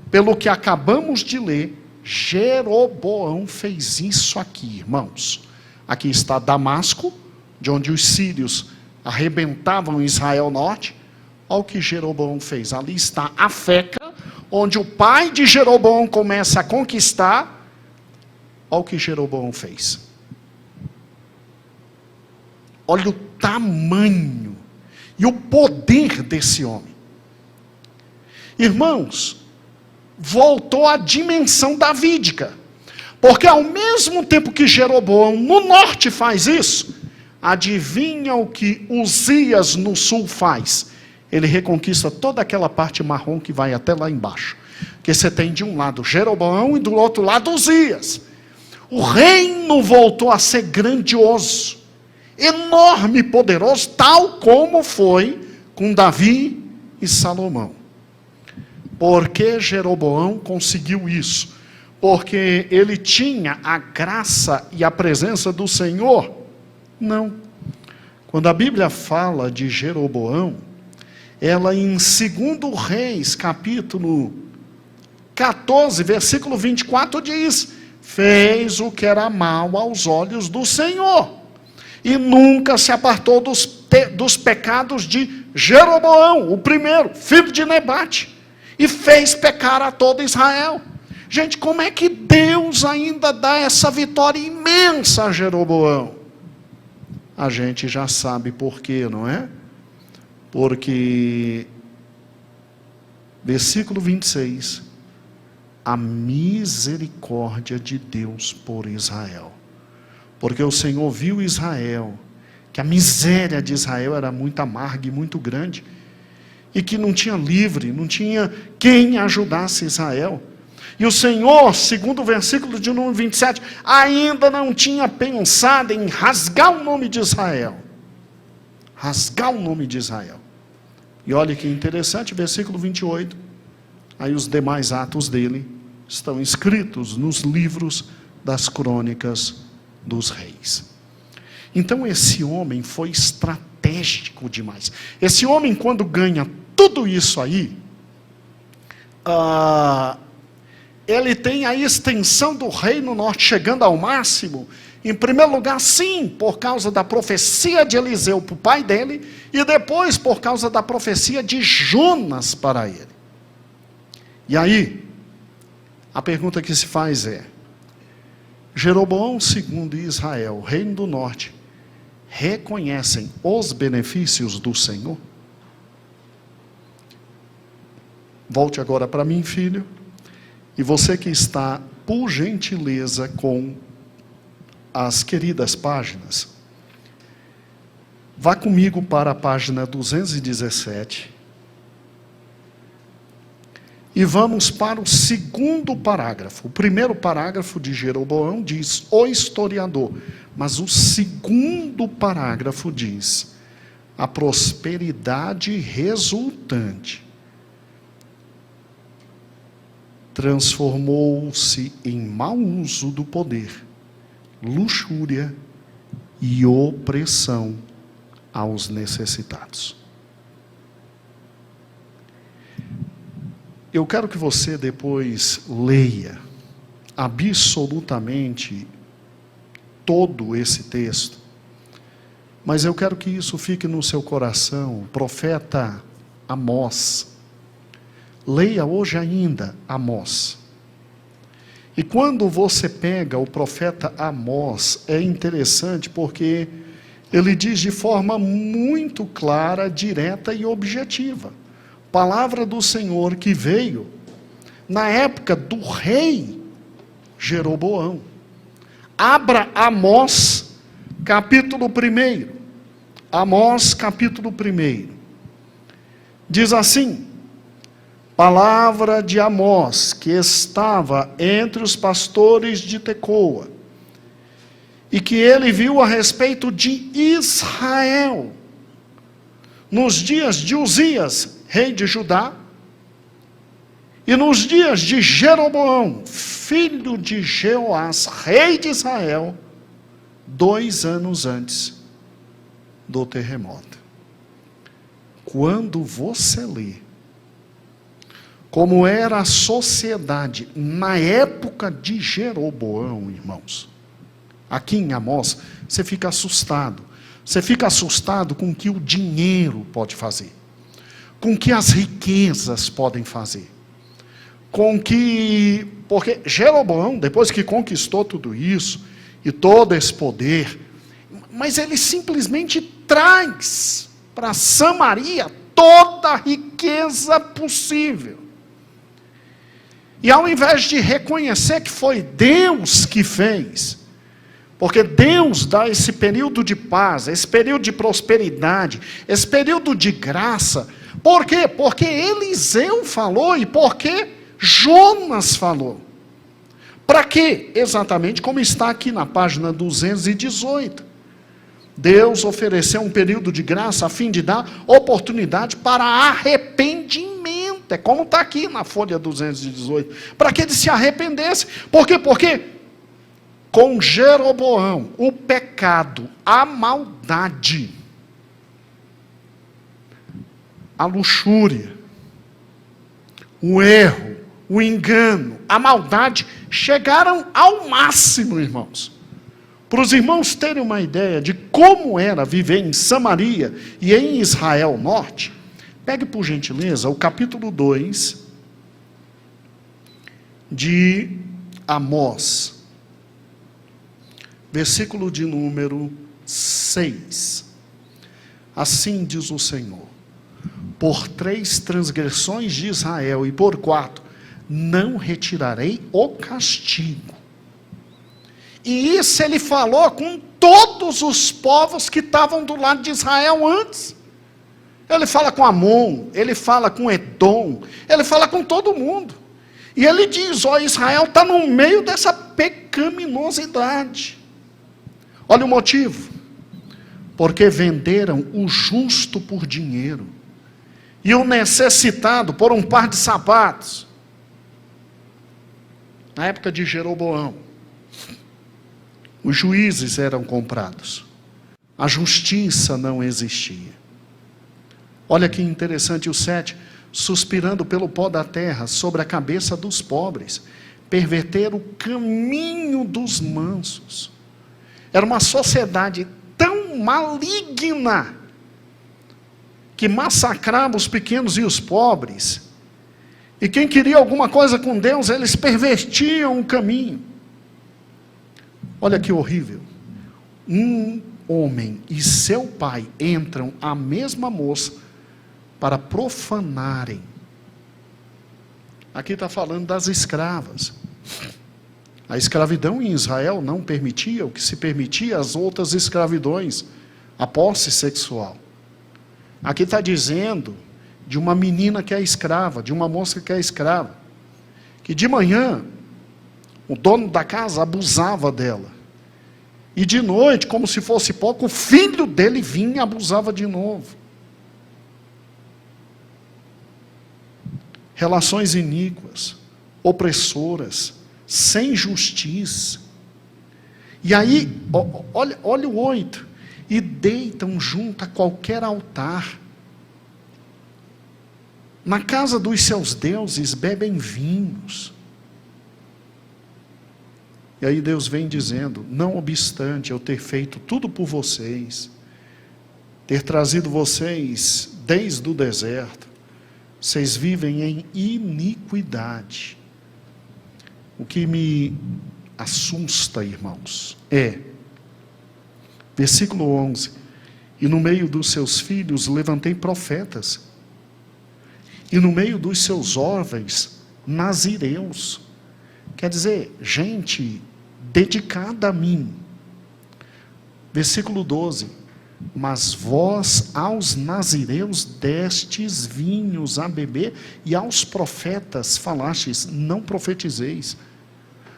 Pelo que acabamos de ler, Jeroboão fez isso aqui, irmãos. Aqui está Damasco, de onde os sírios arrebentavam Israel norte. Olha o que Jeroboão fez. Ali está a Feca, onde o pai de Jeroboão começa a conquistar. Olha o que Jeroboão fez. Olha o tamanho e o poder desse homem. Irmãos, voltou à dimensão davídica. Porque ao mesmo tempo que Jeroboão no norte faz isso, adivinha o que Uzias no sul faz? Ele reconquista toda aquela parte marrom que vai até lá embaixo. Porque você tem de um lado Jeroboão e do outro lado Uzias. O reino voltou a ser grandioso, enorme e poderoso, tal como foi com Davi e Salomão. Por que Jeroboão conseguiu isso? Porque ele tinha a graça e a presença do Senhor? Não. Quando a Bíblia fala de Jeroboão, ela em 2 Reis, capítulo 14, versículo 24, diz: fez o que era mal aos olhos do Senhor, e nunca se apartou dos pecados de Jeroboão, o primeiro, filho de Nebate, e fez pecar a todo Israel. Gente, como é que Deus ainda dá essa vitória imensa a Jeroboão? A gente já sabe por quê, não é? Porque, versículo 26, a misericórdia de Deus por Israel. Porque o Senhor viu Israel, que a miséria de Israel era muito amarga e muito grande, e que não tinha livre, não tinha quem ajudasse Israel. E o Senhor, segundo o versículo de número 27, ainda não tinha pensado em rasgar o nome de Israel. Rasgar o nome de Israel. E olha que interessante, versículo 28. Aí os demais atos dele estão escritos nos livros das crônicas dos reis. Então esse homem foi estratégico demais. Esse homem, quando ganha tudo isso aí, ele tem a extensão do reino norte chegando ao máximo. Em primeiro lugar, sim, por causa da profecia de Eliseu para o pai dele, e depois por causa da profecia de Jonas para ele. E aí, a pergunta que se faz é: Jeroboão II e Israel, reino do norte, reconhecem os benefícios do Senhor? Volte agora para mim, filho, e você que está, por gentileza, com as queridas páginas, vá comigo para a página 217, e vamos para o segundo parágrafo. O primeiro parágrafo de Jeroboão diz o historiador, mas o segundo parágrafo diz: a prosperidade resultante transformou-se em mau uso do poder, luxúria e opressão aos necessitados. Eu quero que você depois leia absolutamente todo esse texto, mas eu quero que isso fique no seu coração. O profeta Amós, leia hoje ainda Amós. E quando você pega o profeta Amós, é interessante porque ele diz de forma muito clara, direta e objetiva. Palavra do Senhor que veio na época do rei Jeroboão. Abra Amós, capítulo 1. Amós, capítulo 1. Diz assim: palavra de Amós, que estava entre os pastores de Tecoa, e que ele viu a respeito de Israel, nos dias de Uzias, rei de Judá, e nos dias de Jeroboão, filho de Jeoás, rei de Israel, 2 anos antes do terremoto. Quando você lê como era a sociedade na época de Jeroboão, irmãos, aqui em Amós, você fica assustado. Você fica assustado com o que o dinheiro pode fazer, com o que as riquezas podem fazer, porque Jeroboão, depois que conquistou tudo isso, e todo esse poder, mas ele simplesmente traz para Samaria toda a riqueza possível. E ao invés de reconhecer que foi Deus que fez, porque Deus dá esse período de paz, esse período de prosperidade, esse período de graça. Por quê? Porque Eliseu falou e porque Jonas falou. Para quê? Exatamente como está aqui na página 218. Deus ofereceu um período de graça a fim de dar oportunidade para arrependimento. É como está aqui na folha 218. Para que ele se arrependesse. Por quê? Porque com Jeroboão, o pecado, a maldade, a luxúria, o erro, o engano, a maldade, chegaram ao máximo, irmãos. Para os irmãos terem uma ideia de como era viver em Samaria e em Israel Norte, pegue por gentileza o capítulo 2 de Amós, versículo de número 6. Assim diz o Senhor: por 3 transgressões de Israel e por 4, não retirarei o castigo. E isso ele falou com todos os povos que estavam do lado de Israel antes. Ele fala com Amon, ele fala com Edom, ele fala com todo mundo. E ele diz: ó, Israel está no meio dessa pecaminosidade. Olha o motivo. Porque venderam o justo por dinheiro, e o necessitado por um par de sapatos. Na época de Jeroboão, os juízes eram comprados, a justiça não existia. Olha que interessante o 7, suspirando pelo pó da terra sobre a cabeça dos pobres, perverter o caminho dos mansos. Era uma sociedade tão maligna, que massacrava os pequenos e os pobres, e quem queria alguma coisa com Deus, eles pervertiam o caminho. Olha que horrível. Um homem e seu pai entram à mesma moça para profanarem. Aqui está falando das escravas. A escravidão em Israel não permitia, o que se permitia as outras escravidões, a posse sexual. Aqui está dizendo de uma menina que é escrava, de uma moça que é escrava, que de manhã o dono da casa abusava dela, e de noite, como se fosse pouco, o filho dele vinha e abusava de novo. Relações iníquas, opressoras, sem justiça. E aí, olha o 8, e deitam junto a qualquer altar. Na casa dos seus deuses bebem vinhos. E aí Deus vem dizendo: não obstante eu ter feito tudo por vocês, ter trazido vocês desde o deserto, vocês vivem em iniquidade. O que me assusta, irmãos, versículo 11, e no meio dos seus filhos levantei profetas, e no meio dos seus órfãos, nazireus. Quer dizer, gente dedicada a mim. Versículo 12, Mas vós aos nazireus destes vinhos a beber, e aos profetas falastes, não profetizeis.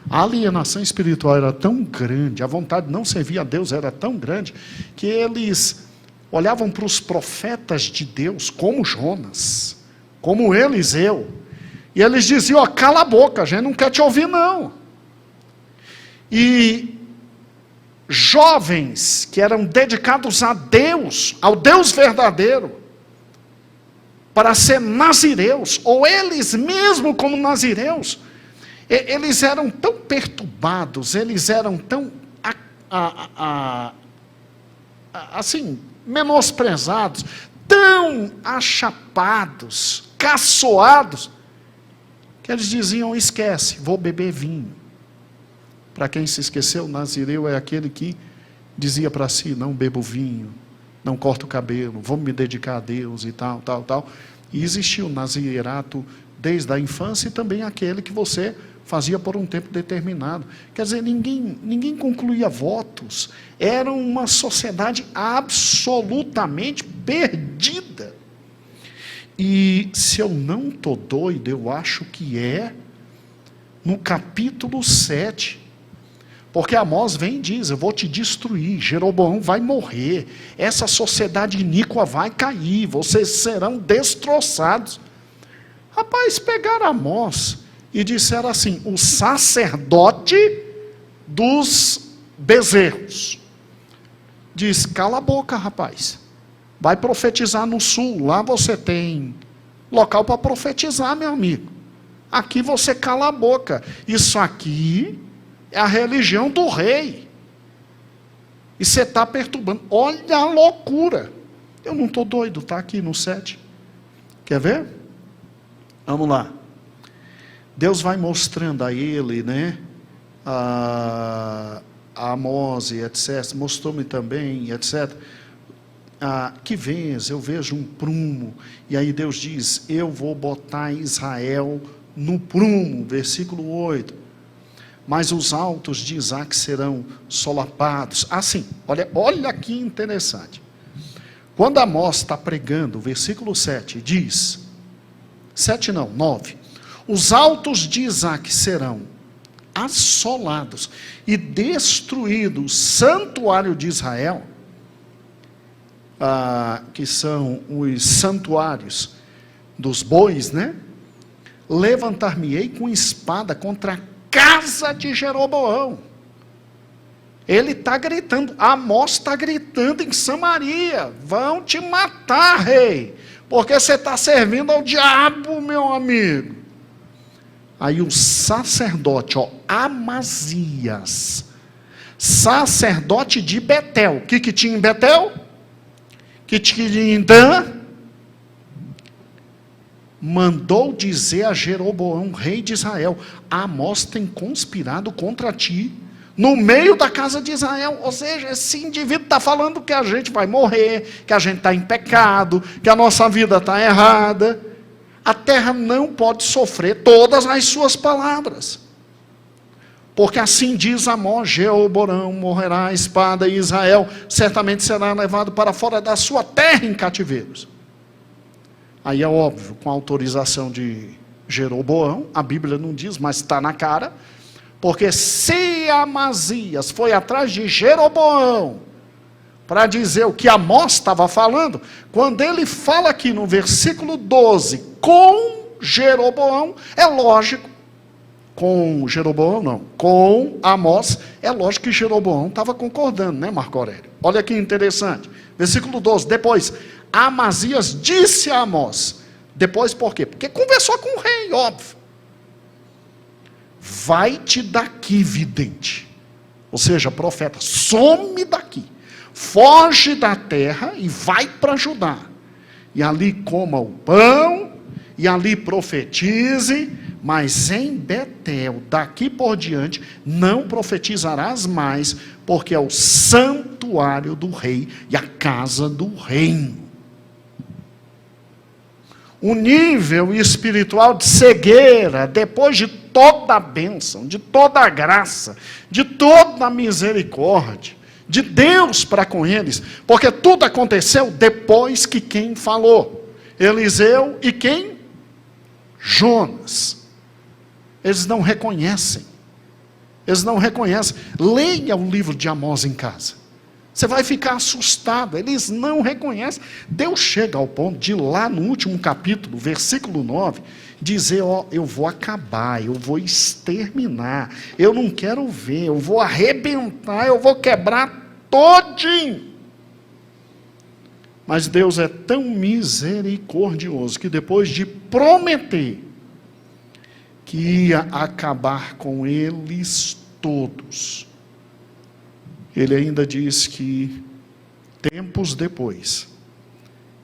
A alienação espiritual era tão grande, a vontade de não servir a Deus era tão grande, que eles olhavam para os profetas de Deus, como Jonas, como Eliseu, e eles diziam: ó, cala a boca, a gente não quer te ouvir não. E jovens que eram dedicados a Deus, ao Deus verdadeiro, para ser nazireus, ou eles mesmo como nazireus, eles eram tão perturbados, eles eram tão assim, menosprezados, tão achapados, caçoados, que eles diziam: esquece, vou beber vinho. Para quem se esqueceu, nazireu é aquele que dizia para si: não bebo vinho, não corto o cabelo, vou me dedicar a Deus e tal, tal, tal. E existia o nazirato desde a infância, e também aquele que você fazia por um tempo determinado. Quer dizer, ninguém concluía votos. Era uma sociedade absolutamente perdida. E se eu não estou doido, eu acho que é no capítulo 7. Porque Amós vem e diz: eu vou te destruir, Jeroboão vai morrer, essa sociedade iníqua vai cair, vocês serão destroçados. Rapaz, pegaram Amós e disseram assim: o sacerdote dos bezerros. Diz: cala a boca, rapaz, vai profetizar no sul, lá você tem local para profetizar, meu amigo. Aqui você cala a boca, isso aqui é a religião do rei. E você está perturbando. Olha a loucura. Eu não estou doido, está aqui no 7. Quer ver? Vamos lá. Deus vai mostrando a ele, né? A Amós e etc. Mostrou-me também, etc. Que vês, eu vejo um prumo. E aí Deus diz: eu vou botar Israel no prumo. Versículo 8. Mas os altos de Isaac serão solapados. Assim, olha que interessante. Quando Amós está pregando, versículo 7 diz, 7 não, 9. Os altos de Isaac serão assolados e destruído o santuário de Israel, que são os santuários dos bois, né? Levantar-me-ei com espada contra a casa de Jeroboão. Ele está gritando, Amós está gritando em Samaria: vão te matar, rei, porque você está servindo ao diabo, meu amigo. Aí o sacerdote, Amazias, sacerdote de Betel. O que tinha em Betel? Que tinha em Dan? Mandou dizer a Jeroboão, rei de Israel: Amós tem conspirado contra ti, no meio da casa de Israel. Ou seja, esse indivíduo está falando que a gente vai morrer, que a gente está em pecado, que a nossa vida está errada. A terra não pode sofrer todas as suas palavras. Porque assim diz Amós: Jeroboão morrerá a espada, e Israel certamente será levado para fora da sua terra em cativeiros. Aí é óbvio, com a autorização de Jeroboão, a Bíblia não diz, mas está na cara, porque se Amazias foi atrás de Jeroboão para dizer o que Amós estava falando, quando ele fala aqui no versículo 12, com Jeroboão, é lógico, com Jeroboão não, com Amós, é lógico que Jeroboão estava concordando, né, Marco Aurélio? Olha que interessante, versículo 12, depois, Amazias disse a Amós, depois por quê? Porque conversou com o rei, óbvio. Vai-te daqui, vidente, ou seja, profeta, some daqui, foge da terra e vai para Judá, e ali coma o pão, e ali profetize, mas em Betel, daqui por diante, não profetizarás mais, porque é o santuário do rei e a casa do reino. O nível espiritual de cegueira, depois de toda a bênção, de toda a graça, de toda a misericórdia, de Deus para com eles, porque tudo aconteceu depois que quem falou? Eliseu e quem? Jonas. Eles não reconhecem. Eles não reconhecem. Leia o livro de Amós em casa. Você vai ficar assustado. Eles não reconhecem. Deus chega ao ponto de lá no último capítulo, versículo 9, dizer, ó, eu vou acabar, eu vou exterminar, eu não quero ver, eu vou arrebentar, eu vou quebrar todinho. Mas Deus é tão misericordioso que depois de prometer que ia acabar com eles todos, Ele ainda diz que tempos depois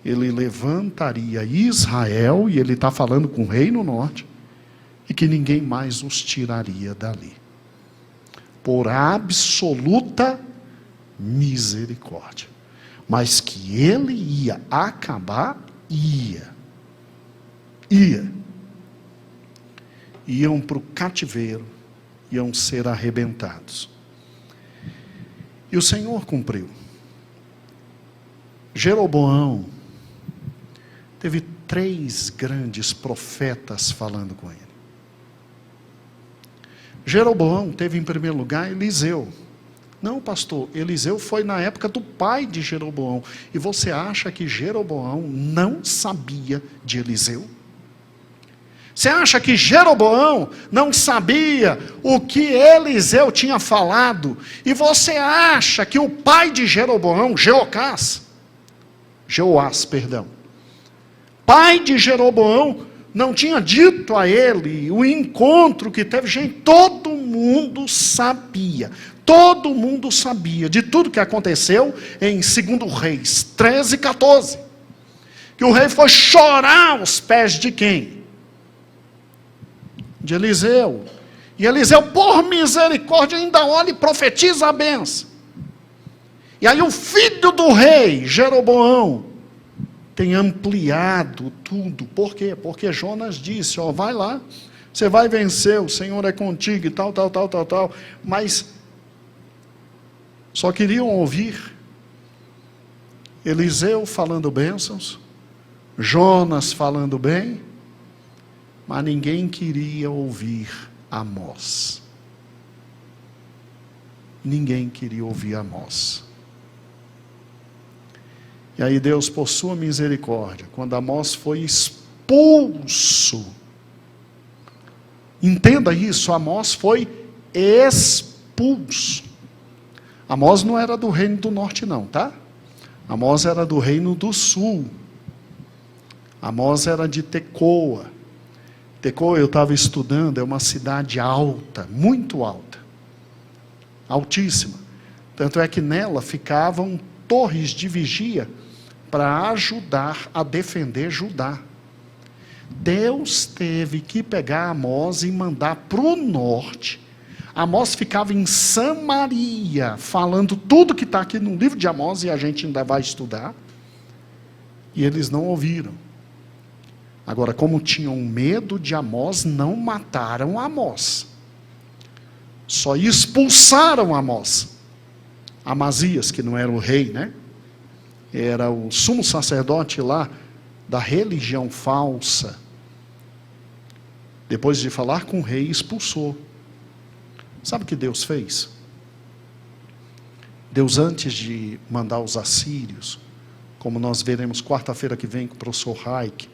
Ele levantaria Israel, e Ele está falando com o rei no norte, e que ninguém mais os tiraria dali, por absoluta misericórdia. Mas que Ele ia acabar, iam para o cativeiro, iam ser arrebentados. E o Senhor cumpriu. Jeroboão teve 3 grandes profetas falando com ele. Jeroboão teve em primeiro lugar Eliseu. Não, pastor, Eliseu foi na época do pai de Jeroboão. E você acha que Jeroboão não sabia de Eliseu? Você acha que Jeroboão não sabia o que Eliseu tinha falado? E você acha que o pai de Jeroboão, Jeoás, pai de Jeroboão, não tinha dito a ele o encontro que teve? Gente, todo mundo sabia de tudo que aconteceu em 2 Reis 13:14, que o rei foi chorar aos pés de quem? De Eliseu. E Eliseu, por misericórdia, ainda olha e profetiza a benção. E aí o filho do rei, Jeroboão, tem ampliado tudo. Por quê? Porque Jonas disse, ó, vai lá, você vai vencer, o Senhor é contigo e tal. Mas só queriam ouvir Eliseu falando bênçãos, Jonas falando bem, mas ninguém queria ouvir Amós. Ninguém queria ouvir Amós. E aí Deus, por sua misericórdia, quando Amós foi expulso, entenda isso, Amós foi expulso. Amós não era do reino do norte não, tá? Amós era do reino do sul. Amós era de Tecoa. Tecoa, eu estava estudando, é uma cidade alta, muito alta, altíssima. Tanto é que nela ficavam torres de vigia para ajudar a defender Judá. Deus teve que pegar Amós e mandar para o norte. Amós ficava em Samaria, falando tudo que está aqui no livro de Amós, e a gente ainda vai estudar. E eles não ouviram. Agora, como tinham medo de Amós, não mataram Amós. Só expulsaram Amós. Amazias, que não era o rei, né? Era o sumo sacerdote lá da religião falsa. Depois de falar com o rei, expulsou. Sabe o que Deus fez? Deus, antes de mandar os assírios, como nós veremos quarta-feira que vem com o professor Raik,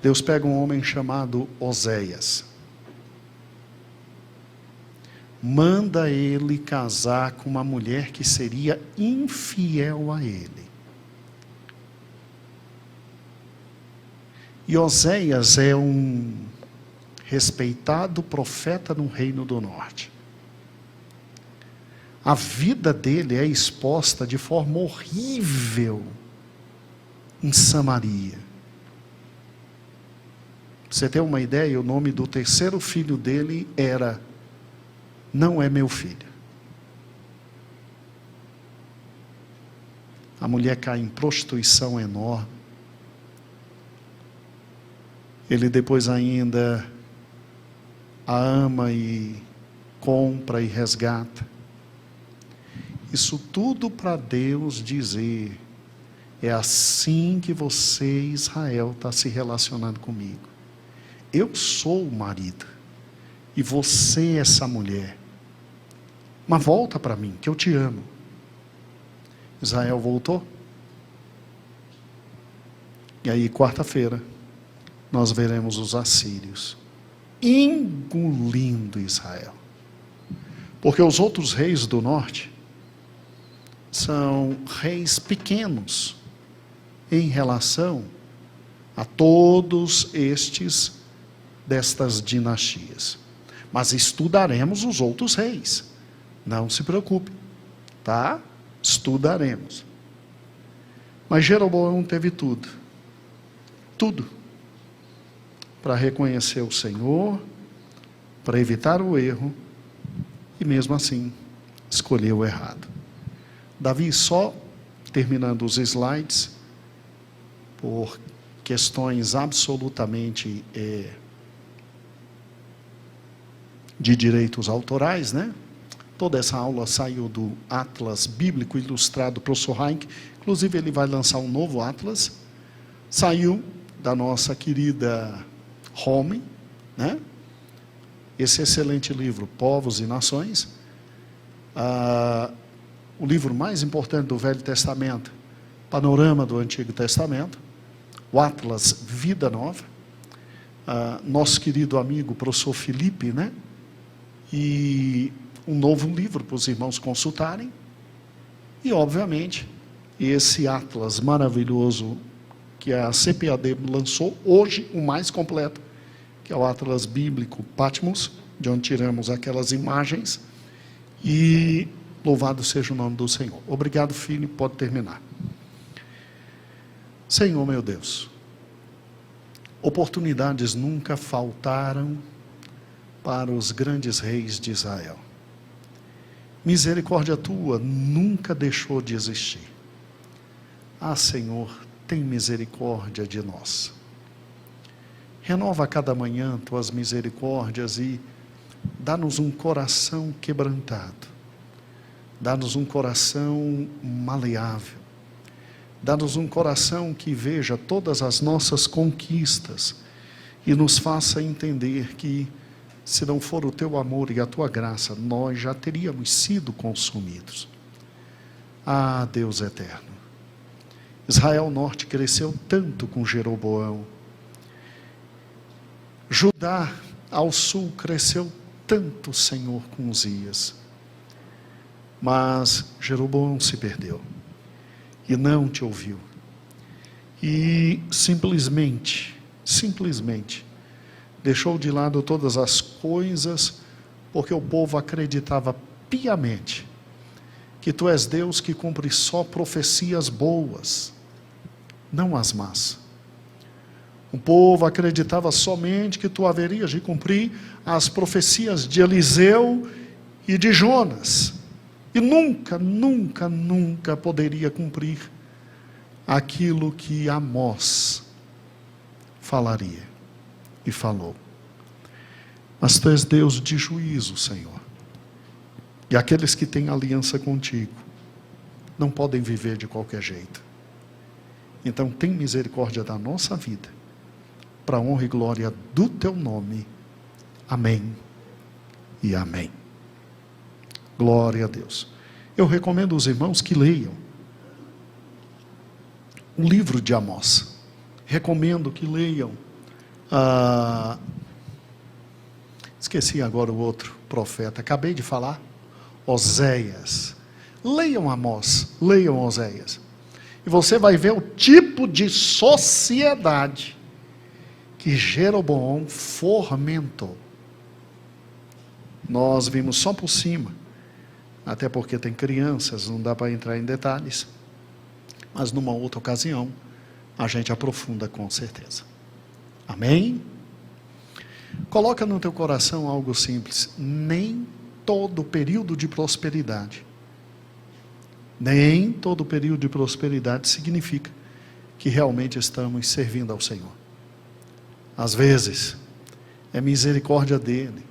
Deus pega um homem chamado Oséias, manda ele casar com uma mulher que seria infiel a ele. E Oséias é um respeitado profeta no reino do norte. A vida dele é exposta de forma horrível em Samaria. Pra você ter uma ideia, o nome do terceiro filho dele era Não é meu filho. A mulher cai em prostituição enorme. Ele depois ainda a ama e compra e resgata. Isso tudo para Deus dizer: é assim que você, Israel, está se relacionando comigo. Eu sou o marido, e você é essa mulher. Mas volta para mim, que eu te amo. Israel voltou. E aí, quarta-feira, nós veremos os assírios engolindo Israel. Porque os outros reis do norte são reis pequenos em relação a todos estes destas dinastias. Mas estudaremos os outros reis. Não se preocupe, tá? Estudaremos. Mas Jeroboão teve tudo. Tudo. Para reconhecer o Senhor, para evitar o erro, e mesmo assim, escolheu o errado. Davi, só terminando os slides, por questões absolutamente de direitos autorais, né? Toda essa aula saiu do Atlas Bíblico Ilustrado, professor Heinck, inclusive ele vai lançar um novo Atlas, saiu da nossa querida Home, né? Esse excelente livro, Povos e Nações, o livro mais importante do Velho Testamento, Panorama do Antigo Testamento, o Atlas Vida Nova, nosso querido amigo professor Felipe, né? E um novo livro para os irmãos consultarem, e obviamente esse Atlas maravilhoso que a CPAD lançou hoje, o mais completo, que é o Atlas Bíblico Patmos, de onde tiramos aquelas imagens, e louvado seja o nome do Senhor. Obrigado, filho, pode terminar. Senhor meu Deus, oportunidades nunca faltaram para os grandes reis de Israel. Misericórdia tua nunca deixou de existir. Ah, Senhor, tem misericórdia de nós. Renova a cada manhã tuas misericórdias e dá-nos um coração quebrantado. Dá-nos um coração maleável. Dá-nos um coração que veja todas as nossas conquistas e nos faça entender que, se não for o teu amor e a tua graça, nós já teríamos sido consumidos. Ah, Deus eterno, Israel Norte cresceu tanto com Jeroboão. Judá ao sul cresceu tanto, Senhor, com Uzias. Mas Jeroboão se perdeu e não te ouviu. E simplesmente, deixou de lado todas as coisas, porque o povo acreditava piamente que tu és Deus que cumpre só profecias boas, não as más. O povo acreditava somente que tu haverias de cumprir as profecias de Eliseu e de Jonas, e nunca poderia cumprir aquilo que Amós falaria e falou. Mas tu és Deus de juízo, Senhor, e aqueles que têm aliança contigo não podem viver de qualquer jeito. Então tem misericórdia da nossa vida, para a honra e glória do teu nome. Amém e amém. Glória a Deus. Eu recomendo aos irmãos que leiam o livro de Amós. Recomendo que leiam. Esqueci agora o outro profeta. Acabei de falar. Oséias. Leiam Amós. Leiam Oséias. E você vai ver o tipo de sociedade que Jeroboão fomentou. Nós vimos só por cima, até porque tem crianças, não dá para entrar em detalhes, mas numa outra ocasião a gente aprofunda com certeza. Amém? Coloca no teu coração algo simples: nem todo período de prosperidade significa que realmente estamos servindo ao Senhor. Às vezes é misericórdia dele,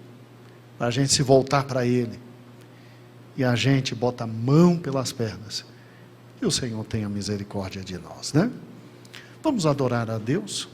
para a gente se voltar para ele e a gente bota a mão pelas pernas. E o Senhor tenha misericórdia de nós, né? Vamos adorar a Deus.